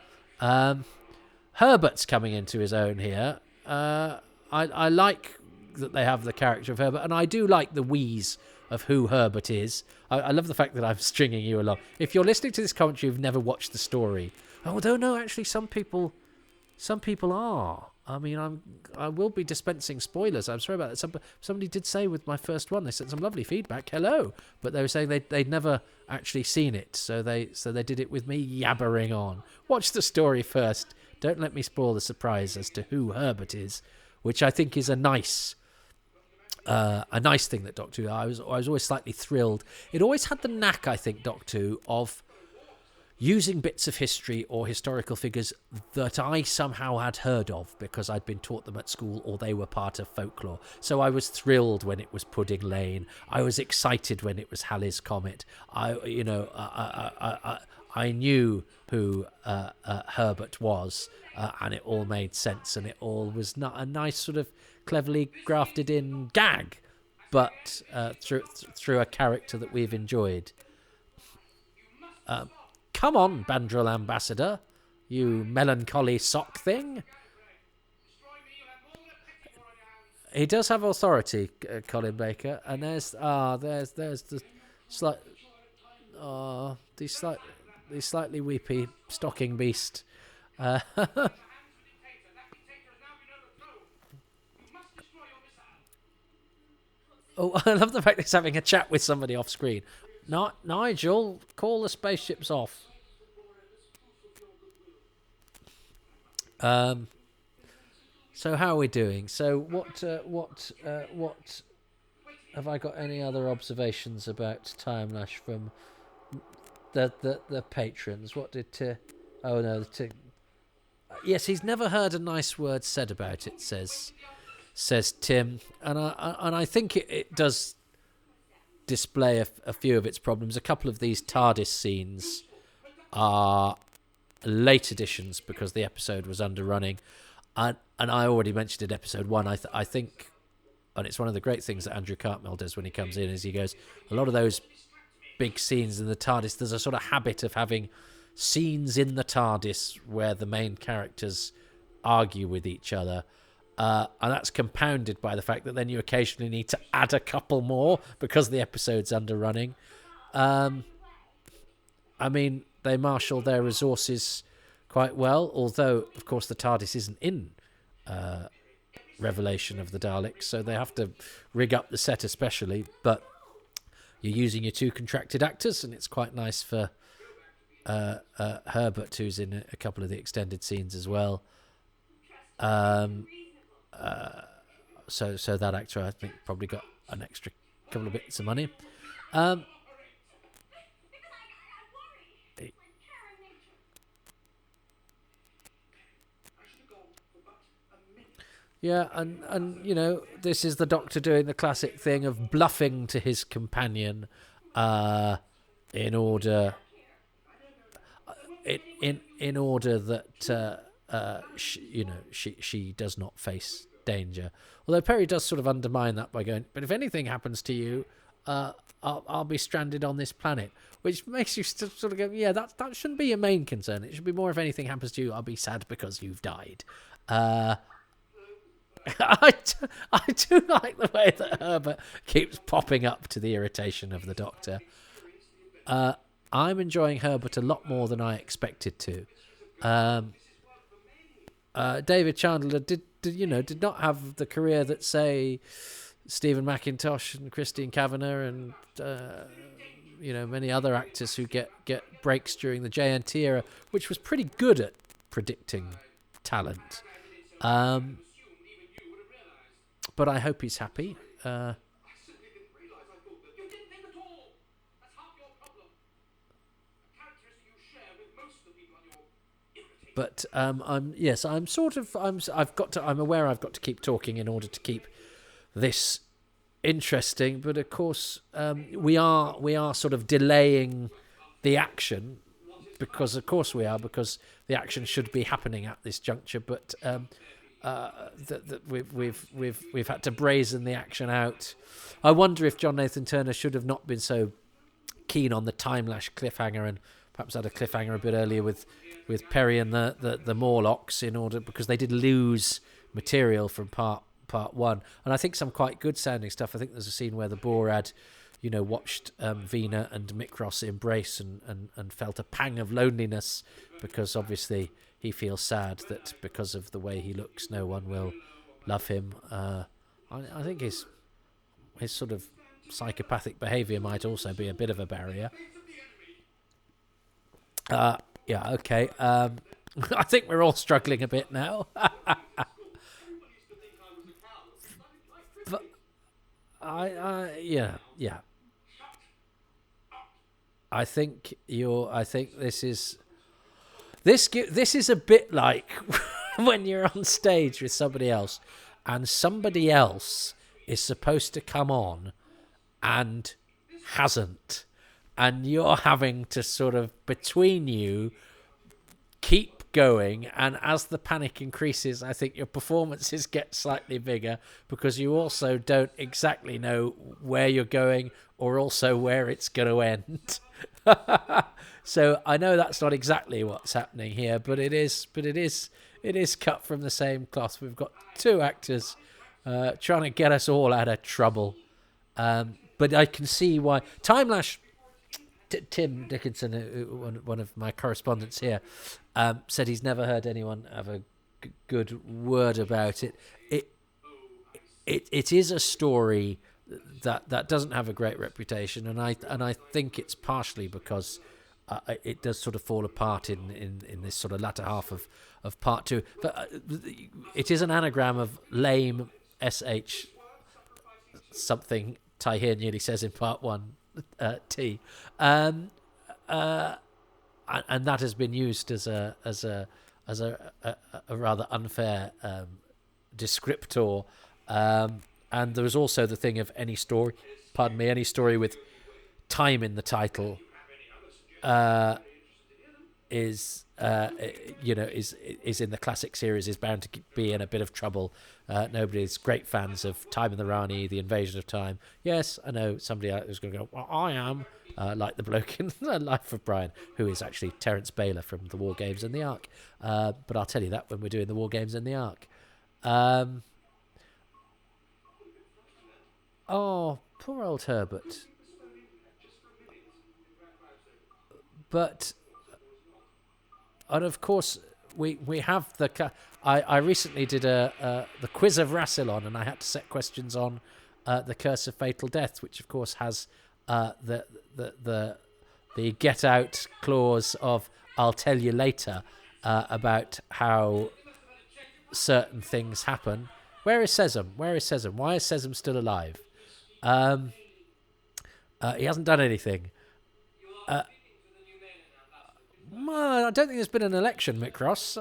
Herbert's coming into his own here. I like that they have the character of Herbert, and I do like the wheeze of who Herbert is. I love the fact that I'm stringing you along. If you're listening to this commentary, you've never watched the story. Although no, actually, some people are. I mean, I will be dispensing spoilers. I'm sorry about that. Somebody did say with my first one, they sent some lovely feedback. Hello, but they were saying they'd never actually seen it, so they did it with me yabbering on. Watch the story first. Don't let me spoil the surprise as to who Herbert is, which I think is a nice thing that Doctor Who. I was always slightly thrilled. It always had the knack, I think, Doctor Who, of using bits of history or historical figures that I somehow had heard of because I'd been taught them at school or they were part of folklore. So I was thrilled when it was Pudding Lane. I was excited when it was Halley's Comet. I knew who Herbert was, and it all made sense, and it all was not a nice sort of cleverly grafted in gag, but through a character that we've enjoyed. Come on, Bandrel Ambassador, you melancholy sock thing. He does have authority, Colin Baker, and there's the the slightly weepy stocking beast. Oh, I love the fact he's having a chat with somebody off screen. Nigel, call the spaceships off. So how are we doing? So what have I got any other observations about Timelash from the patrons? What did yes, he's never heard a nice word said about it, says Tim, and I think it does display a few of its problems. A couple of these TARDIS scenes are late editions because the episode was underrunning, and I already mentioned in episode 1. I think, and it's one of the great things that Andrew Cartmel does when he comes in, is he goes, a lot of those big scenes in the TARDIS, there's a sort of habit of having scenes in the TARDIS where the main characters argue with each other. And that's compounded by the fact that then you occasionally need to add a couple more because the episode's underrunning. I mean, they marshal their resources quite well, although, of course, the TARDIS isn't in Revelation of the Daleks, so they have to rig up the set especially. But you're using your two contracted actors, and it's quite nice for Herbert, who's in a couple of the extended scenes as well. So that actor, I think, probably got an extra couple of bits of money. Yeah, and you know, this is the Doctor doing the classic thing of bluffing to his companion in order that she does not face danger. Although Perry does sort of undermine that by going, but if anything happens to you, I'll be stranded on this planet, which makes you sort of go, yeah, that shouldn't be your main concern. It should be more, if anything happens to you, I'll be sad because you've died. I do like the way that Herbert keeps popping up to the irritation of the Doctor. I'm enjoying Herbert a lot more than I expected to. David Chandler did not have the career that, say, Stephen McIntosh and Christine Kavanagh and many other actors who get breaks during the JNT era, which was pretty good at predicting talent. but I hope he's happy. But I'm aware I've got to keep talking in order to keep this interesting. But of course, we are sort of delaying the action because the action should be happening at this juncture. But we've had to brazen the action out. I wonder if John Nathan Turner should have not been so keen on the Timelash cliffhanger and perhaps had a cliffhanger a bit earlier with Perry and the Morlocks because they did lose material from part one, and I think some quite good sounding stuff. I think there's a scene where the Borad, watched Vina and Mikros embrace and felt a pang of loneliness because obviously he feels sad that because of the way he looks, no one will love him. I think his sort of psychopathic behaviour might also be a bit of a barrier. Yeah, okay. I think we're all struggling a bit now. But yeah. I think this is a bit like when you're on stage with somebody else, and somebody else is supposed to come on and hasn't. And you're having to sort of, between you, keep going. And as the panic increases, I think your performances get slightly bigger because you also don't exactly know where you're going or also where it's going to end. So I know that's not exactly what's happening here, but it is cut from the same cloth. We've got two actors trying to get us all out of trouble. But I can see why Timelash. Tim Dickinson, one of my correspondents here, said he's never heard anyone have a good word about it. It is a story that doesn't have a great reputation, and I think it's partially because it does sort of fall apart in this sort of latter half of part two. But it is an anagram of lame sh something Tahir nearly says in part one. T, and that has been used as a rather unfair descriptor. And there was also the thing of any story with time in the title is in the classic series is bound to be in a bit of trouble. Nobody's great fans of Time and the Rani, The Invasion of Time. Yes, I know somebody who's going to go, well, I am, like the bloke in Life of Brian, who is actually Terence Baylor from the War Games and the Ark. But I'll tell you that when we're doing the War Games and the Ark. Oh, poor old Herbert. But... And of course, we have the. I recently did the quiz of Rassilon, and I had to set questions on the Curse of Fatal Death, which of course has the get out clause of I'll tell you later about how certain things happen. Where is Sesam? Why is Sesam still alive? He hasn't done anything. Well, I don't think there's been an election, Mick Ross.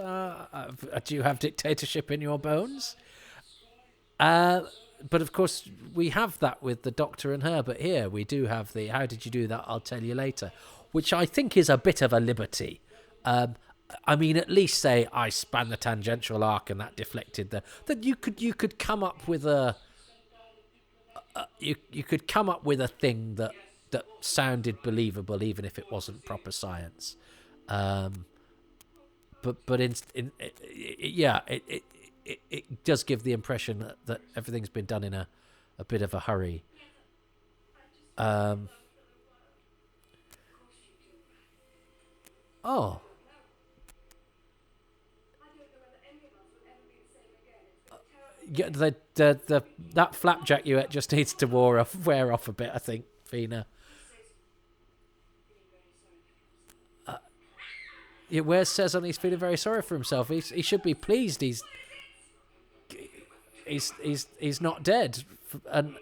Do you have dictatorship in your bones? But of course, we have that with the Doctor and her. But here we do have the how did you do that? I'll tell you later, which I think is a bit of a liberty. I mean, at least say I span the tangential arc and that deflected that you could come up with a you could come up with a thing that sounded believable even if it wasn't proper science. But it does give the impression that everything's been done in a bit of a hurry. Oh. Yeah, that flapjack you ate just needs to wear off a bit, I think, Fina. Yeah, where's Cezanne? He's feeling very sorry for himself. He should be pleased. he's not dead, and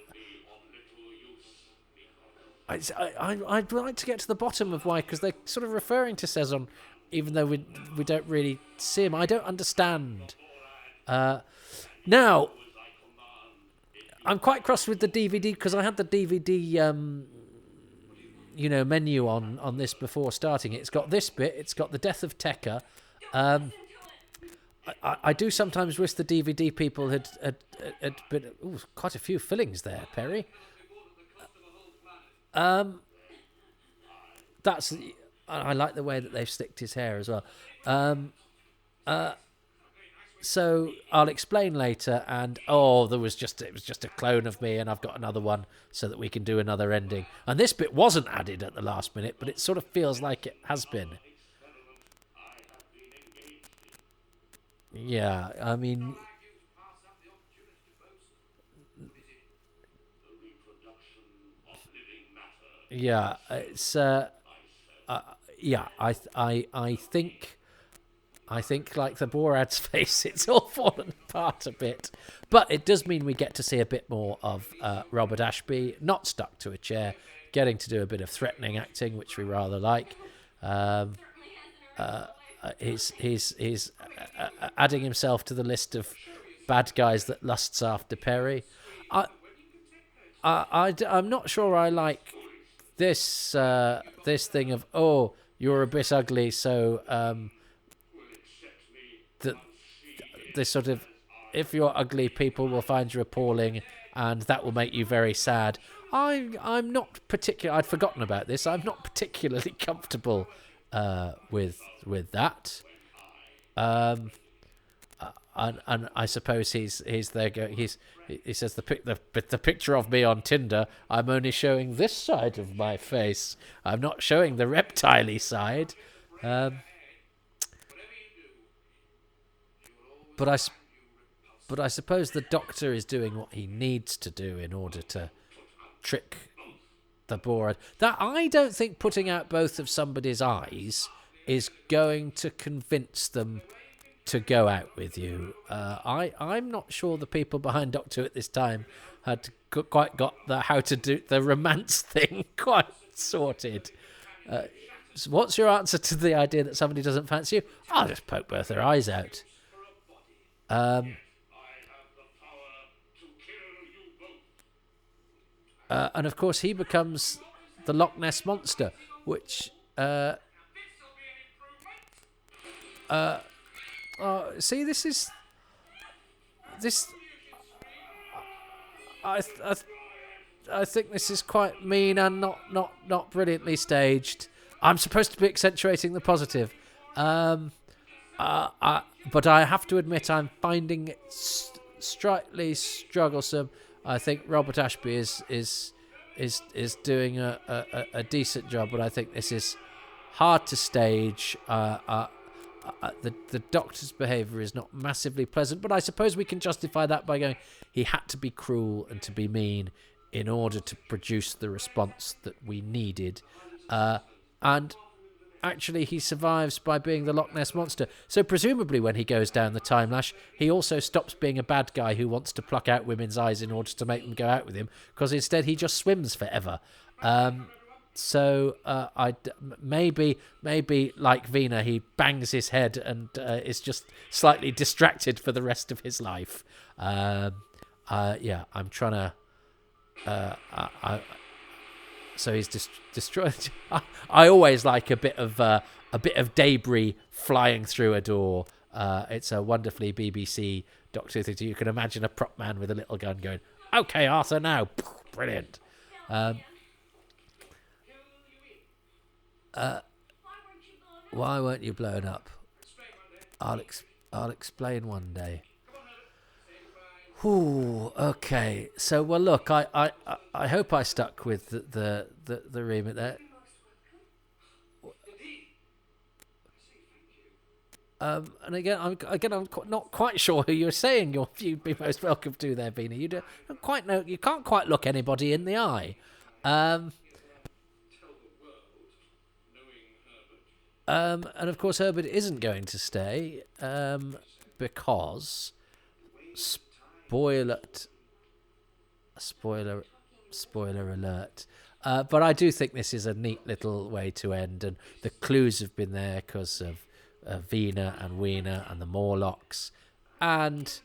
I'd like to get to the bottom of why, because they're sort of referring to Sezon, even though we don't really see him. I don't understand. Now, I'm quite cross with the DVD because I had the DVD menu on this before starting it. It's got this bit. It's got the death of Tekka. I do sometimes wish the DVD people had been... Ooh, quite a few fillings there, Perry. That's... I like the way that they've sticked his hair as well. So I'll explain later, and it was just a clone of me, and I've got another one so that we can do another ending. And this bit wasn't added at the last minute, but it sort of feels like it has been. Yeah, I mean, yeah, it's yeah. I think like the Borad's face, it's all fallen apart a bit, but it does mean we get to see a bit more of Robert Ashby, not stuck to a chair, getting to do a bit of threatening acting, which we rather like. He's adding himself to the list of bad guys that lusts after Perry. I'm not sure I like this thing of, oh, you're a bit ugly, so this sort of, if you're ugly, people will find you appalling, and that will make you very sad. I'm not particular. I'd forgotten about this. I'm not particularly comfortable with that. And I suppose he's there going. He says the picture of me on Tinder. I'm only showing this side of my face. I'm not showing the reptile-y side. But I suppose the Doctor is doing what he needs to do in order to trick the Borad. That I don't think putting out both of somebody's eyes is going to convince them to go out with you. I'm not sure the people behind Doctor Who at this time had quite got the how to do the romance thing quite sorted. So what's your answer to the idea that somebody doesn't fancy you? I'll just poke both their eyes out. And of course he becomes the Loch Ness Monster, which see, this is this. I think this is quite mean and not brilliantly staged. I'm supposed to be accentuating the positive, but I have to admit I'm finding it slightly strugglesome. I think Robert Ashby is doing a decent job, but I think this is hard to stage. The Doctor's behaviour is not massively pleasant, but I suppose we can justify that by going, he had to be cruel and to be mean in order to produce the response that we needed. And actually he survives by being the Loch Ness Monster. So presumably when he goes down the Timelash, he also stops being a bad guy who wants to pluck out women's eyes in order to make them go out with him, because instead he just swims forever. So maybe like Vina, he bangs his head and is just slightly distracted for the rest of his life. I'm trying to. So he's destroyed. I always like a bit of debris flying through a door. It's a wonderfully BBC Doctor Who thing. You can imagine a prop man with a little gun going, "Okay, Arthur, now." Brilliant. Why weren't you blown up? I'll explain one day. Ooh, okay. So, well, look, I hope I stuck with the remit there. And again, I'm not quite sure who you're saying you'd be most welcome to there, Vina. You don't quite know. You can't quite look anybody in the eye. And of course, Herbert isn't going to stay because. spoiler alert. But I do think this is a neat little way to end, and the clues have been there because of Vina and Weena and the Morlocks, and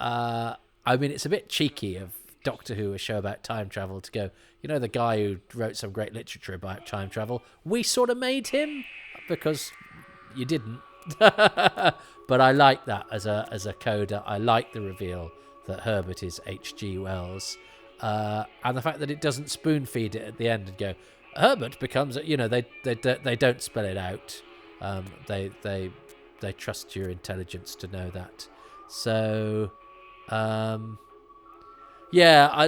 I mean, it's a bit cheeky of Doctor Who, a show about time travel, to go, the guy who wrote some great literature about time travel, we sort of made him, because you didn't. But I like that as a coda. I like the reveal that Herbert is H.G. Wells, and the fact that it doesn't spoon feed it at the end and go, Herbert becomes, they don't spell it out. They trust your intelligence to know that. So, yeah. I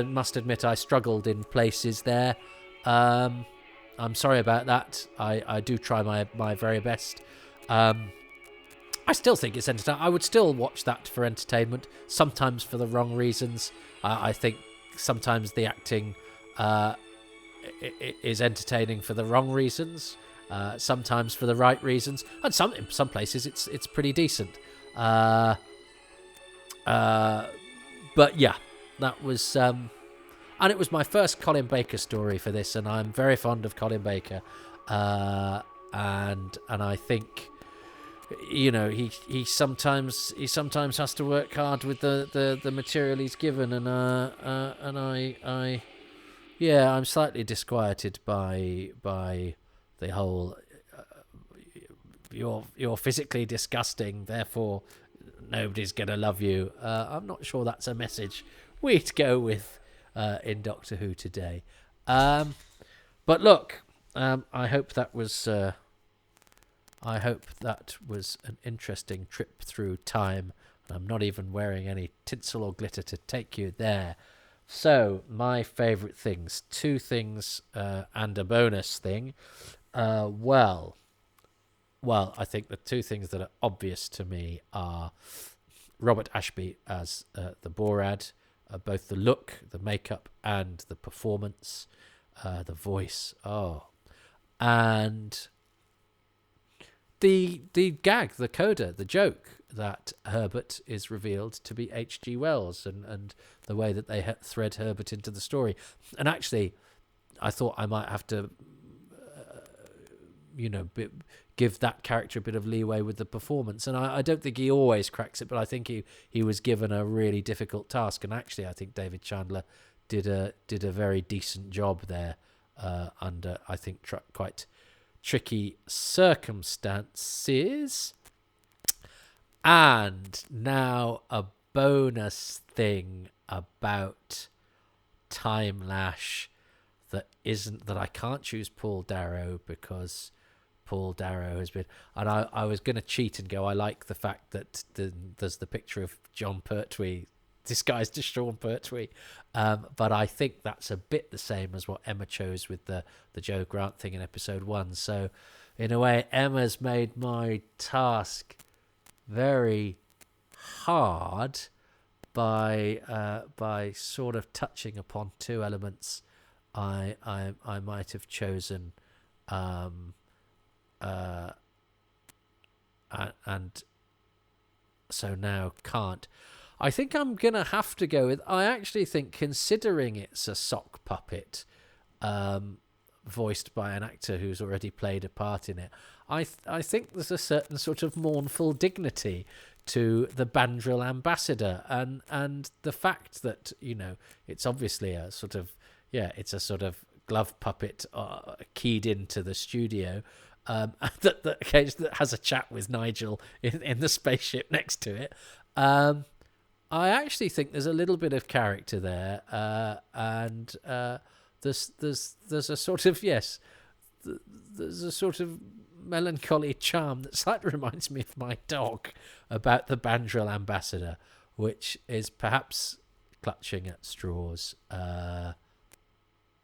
must admit I struggled in places there. I'm sorry about that. I do try my very best. I still think it's entertaining. I would still watch that for entertainment, sometimes for the wrong reasons. I think sometimes the acting is entertaining for the wrong reasons, sometimes for the right reasons, and in some places it's pretty decent. But yeah, that was... and it was my first Colin Baker story for this, and I'm very fond of Colin Baker. And I think... he sometimes has to work hard with the material he's given, and I'm slightly disquieted by the whole you're physically disgusting, therefore nobody's gonna love you. I'm not sure that's a message we'd go with in Doctor Who today. But look, I hope that was an interesting trip through time. I'm not even wearing any tinsel or glitter to take you there. So, my favourite things. 2 things and a bonus thing. Well, I think the 2 things that are obvious to me are Robert Ashby as the Borad. Both the look, the makeup, and the performance. The voice. Oh. And... The gag, the coda, the joke that Herbert is revealed to be H.G. Wells, and the way that they thread Herbert into the story. And actually, I thought I might have to, give that character a bit of leeway with the performance. And I don't think he always cracks it, but I think he was given a really difficult task. And actually, I think David Chandler did a very decent job there under, I think, quite tricky circumstances. And now a bonus thing about Timelash that I can't choose Paul Darrow, because Paul Darrow has been, and I was going to cheat and go, I like the fact that there's the picture of John Pertwee disguised as Sean Pertwee, but I think that's a bit the same as what Emma chose with the Joe Grant thing in episode 1. So in a way, Emma's made my task very hard by sort of touching upon 2 elements I might have chosen, and so now can't. I think I'm going to have to go with... I actually think, considering it's a sock puppet voiced by an actor who's already played a part in it, I think there's a certain sort of mournful dignity to the Bandril ambassador, and the fact that, it's obviously a sort of... it's a sort of glove puppet keyed into the studio, that has a chat with Nigel in the spaceship next to it. I actually think there's a little bit of character there, and there's a sort of there's a sort of melancholy charm that slightly reminds me of my dog about the Bandril ambassador, which is perhaps clutching at straws.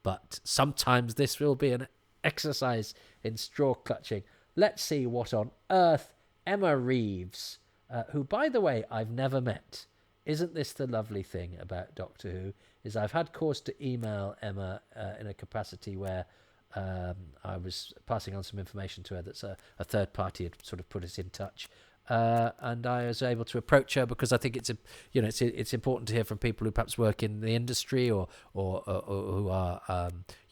But sometimes this will be an exercise in straw clutching. Let's see what on earth Emma Reeves, who, by the way, I've never met. Isn't this the lovely thing about Doctor Who? Is I've had cause to email Emma in a capacity where I was passing on some information to her that's a third party had sort of put us in touch. and I was able to approach her because I think it's important to hear from people who perhaps work in the industry or who are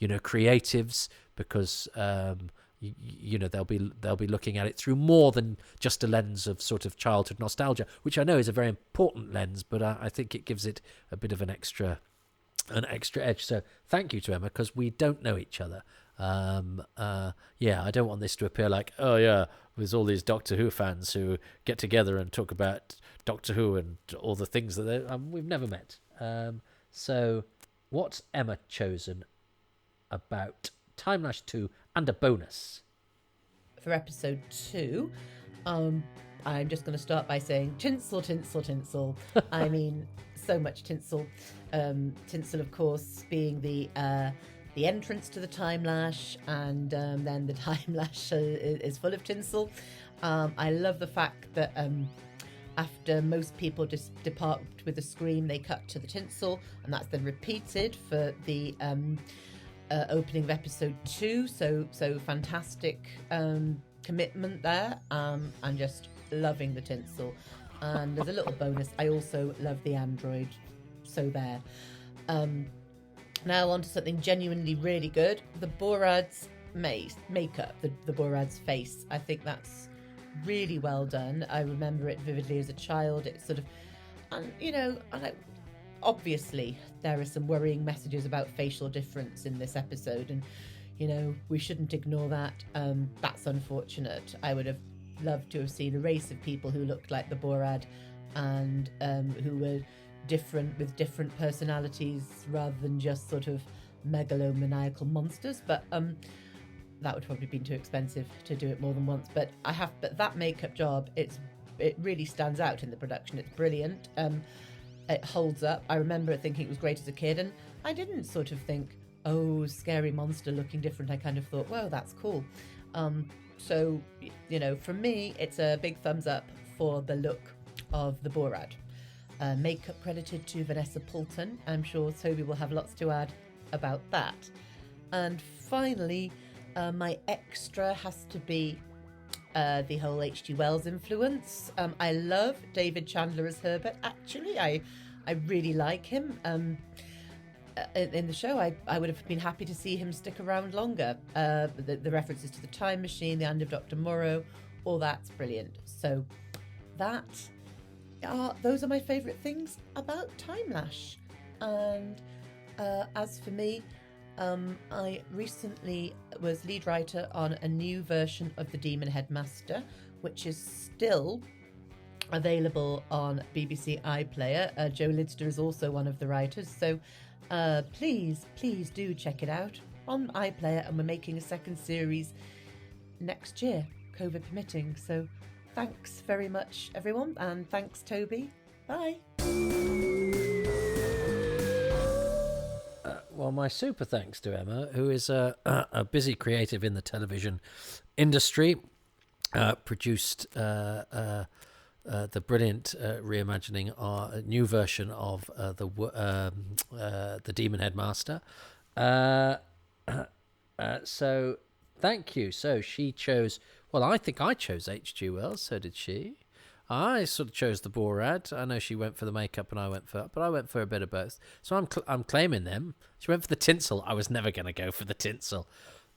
creatives, because they'll be looking at it through more than just a lens of sort of childhood nostalgia, which I know is a very important lens, but I think it gives it a bit of an extra edge. So thank you to Emma, because we don't know each other. I don't want this to appear like, oh yeah, there's all these Doctor Who fans who get together and talk about Doctor Who and all the things that we've never met. So what's Emma chosen about Timelash 2 and a bonus? For episode 2, I'm just going to start by saying tinsel, tinsel, tinsel. I mean, so much tinsel. Tinsel, of course, being the entrance to the Timelash, and then the Timelash is full of tinsel. I love the fact that after most people just depart with a scream, they cut to the tinsel, and that's then repeated for the opening of episode 2. So fantastic commitment there. I'm just loving the tinsel. And as a little bonus, I also love the android. So there. Now on to something genuinely really good. The Borad's makeup, the Borad's face. I think that's really well done. I remember it vividly as a child. It's sort of, obviously there are some worrying messages about facial difference in this episode, and we shouldn't ignore that. That's unfortunate. I would have loved to have seen a race of people who looked like the Borad and who were different, with different personalities, rather than just sort of megalomaniacal monsters. But that would probably been too expensive to do it more than once. But that makeup job, it really stands out in the production. It's brilliant. It holds up. I remember thinking it was great as a kid, and I didn't sort of think, oh, scary monster looking different. I kind of thought, well, that's cool. So, for me, it's a big thumbs up for the look of the Borad. Makeup credited to Vanessa Poulton. I'm sure Toby will have lots to add about that. And finally, my extra has to be the whole H.G. Wells influence. I love David Chandler as Herbert. Actually, I really like him. In the show, I would have been happy to see him stick around longer. The references to the time machine, the end of Dr. Moreau, all that's brilliant. So those are my favourite things about Timelash. And as for me, I recently was lead writer on a new version of The Demon Headmaster, which is still available on BBC iPlayer. Joe Lidster is also one of the writers, so please do check it out on iPlayer, and we're making a second series next year, COVID permitting. So thanks very much, everyone, and thanks, Toby. Bye. Well, my super thanks to Emma, who is a busy creative in the television industry, produced the brilliant reimagining, a new version of the Demon Headmaster. So thank you. So she chose. Well, I think I chose H.G. Wells. So did she. I sort of chose the Borad. I know she went for the makeup and I went for a bit of both. So I'm claiming them. She went for the tinsel. I was never going to go for the tinsel.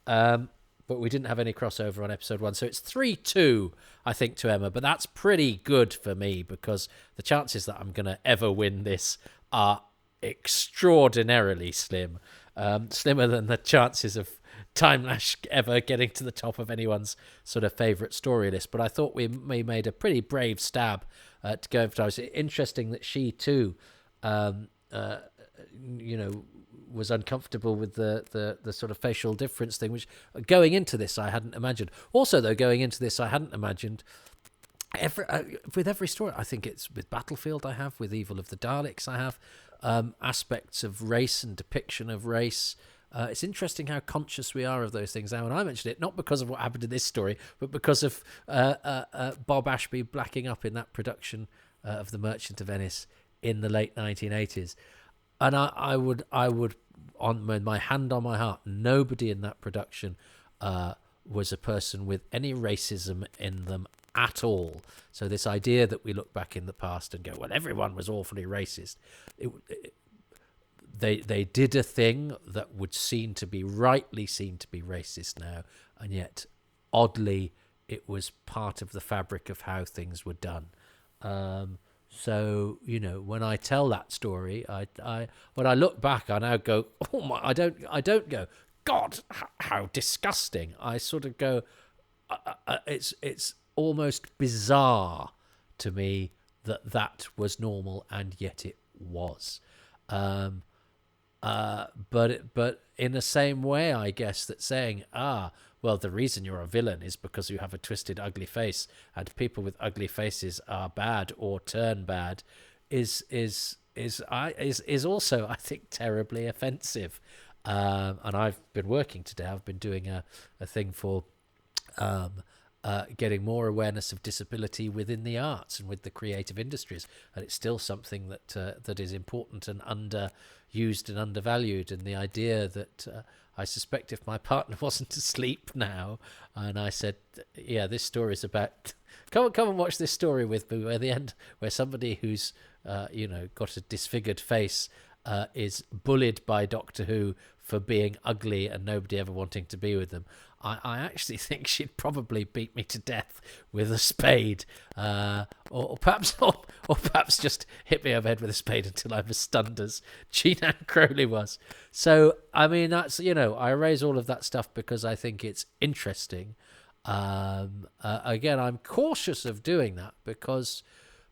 But we didn't have any crossover on episode 1. So it's 3-2, I think, to Emma. But that's pretty good for me, because the chances that I'm going to ever win this are extraordinarily slim. Slimmer than the chances of Timelash ever getting to the top of anyone's sort of favourite story list. But I thought we made a pretty brave stab to go for Timelash. It's interesting that she too, was uncomfortable with the sort of facial difference thing, which going into this I hadn't imagined. Also, though, going into this I hadn't imagined with every story. I think it's with Battlefield I have, with Evil of the Daleks I have, aspects of race and depiction of race. It's interesting how conscious we are of those things now, and I mentioned it not because of what happened in this story, but because of Bob Ashby blacking up in that production of The Merchant of Venice in the late 1980s. And I would, on my hand on my heart, nobody in that production was a person with any racism in them at all. So this idea that we look back in the past and go, well, everyone was awfully racist. They did a thing that would rightly seen to be racist now, and yet oddly it was part of the fabric of how things were done. So when I tell that story, when I look back, I now go, oh my! I don't go, God, how disgusting. I sort of go, it's almost bizarre to me that was normal, and yet it was. But in the same way, I guess, that saying, well, the reason you're a villain is because you have a twisted, ugly face, and people with ugly faces are bad or turn bad, is also, I think, terribly offensive. And I've been working today. I've been doing a thing for getting more awareness of disability within the arts and with the creative industries, and it's still something that is important and underused and undervalued. And the idea that I suspect if my partner wasn't asleep now, and I said, "Yeah, this story is about," come and watch this story with me, where somebody who's got a disfigured face is bullied by Doctor Who for being ugly and nobody ever wanting to be with them. I actually think she'd probably beat me to death with a spade, or perhaps just hit me over the head with a spade until I'm as stunned as Jean Ann Crowley was. So, I mean, that's, I raise all of that stuff because I think it's interesting. Again, I'm cautious of doing that because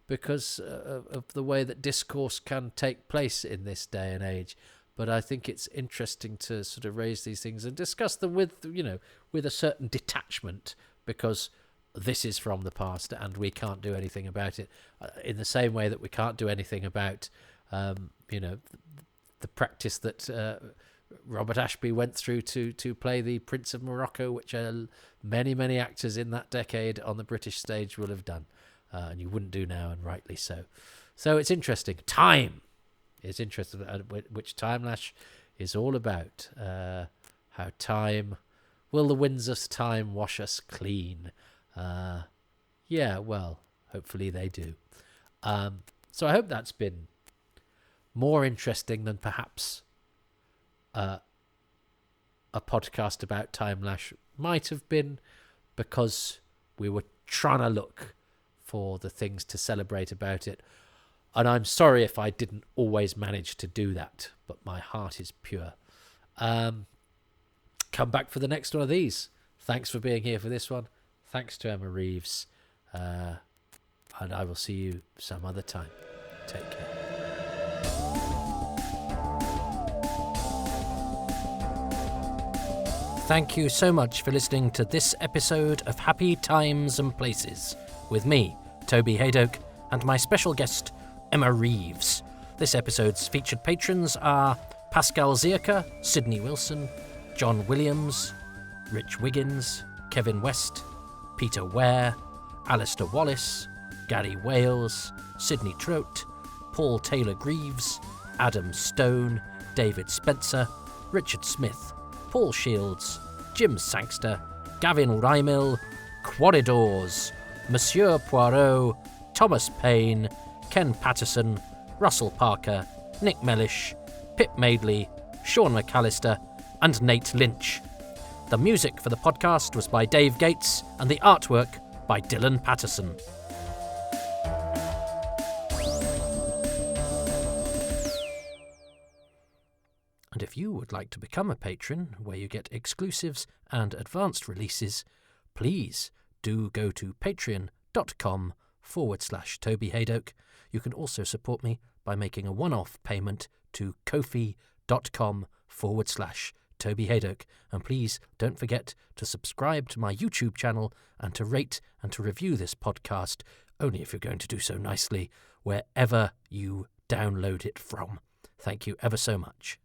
of the way that discourse can take place in this day and age. But I think it's interesting to sort of raise these things and discuss them with a certain detachment, because this is from the past and we can't do anything about it. In the same way that we can't do anything about, the practice that Robert Ashby went through to play the Prince of Morocco, which many, many actors in that decade on the British stage will have done. And you wouldn't do now, and rightly so. So it's interesting. Time is interesting, which Timelash is all about. How time, will the winds of time wash us clean? Yeah, well, hopefully they do. So I hope that's been more interesting than perhaps a podcast about Timelash might have been, because we were trying to look for the things to celebrate about it. And I'm sorry if I didn't always manage to do that, but my heart is pure. Come back for the next one of these. Thanks for being here for this one. Thanks to Emma Reeves. And I will see you some other time. Take care. Thank you so much for listening to this episode of Happy Times and Places with me, Toby Haydock, and my special guest, Emma Reeves. This episode's featured patrons are Pascal Zierka, Sydney Wilson, John Williams, Rich Wiggins, Kevin West, Peter Ware, Alistair Wallace, Gary Wales, Sydney Trout, Paul Taylor Greaves, Adam Stone, David Spencer, Richard Smith, Paul Shields, Jim Sangster, Gavin Rymil, Quaridors, Monsieur Poirot, Thomas Payne, Ken Patterson, Russell Parker, Nick Mellish, Pip Madeley, Sean McAllister, and Nate Lynch. The music for the podcast was by Dave Gates, and the artwork by Dylan Patterson. And if you would like to become a patron, where you get exclusives and advanced releases, please do go to patreon.com/Toby Haydock. You can also support me by making a one-off payment to kofi.com/Toby Haydock. And please don't forget to subscribe to my YouTube channel and to rate and to review this podcast, only if you're going to do so nicely, wherever you download it from. Thank you ever so much.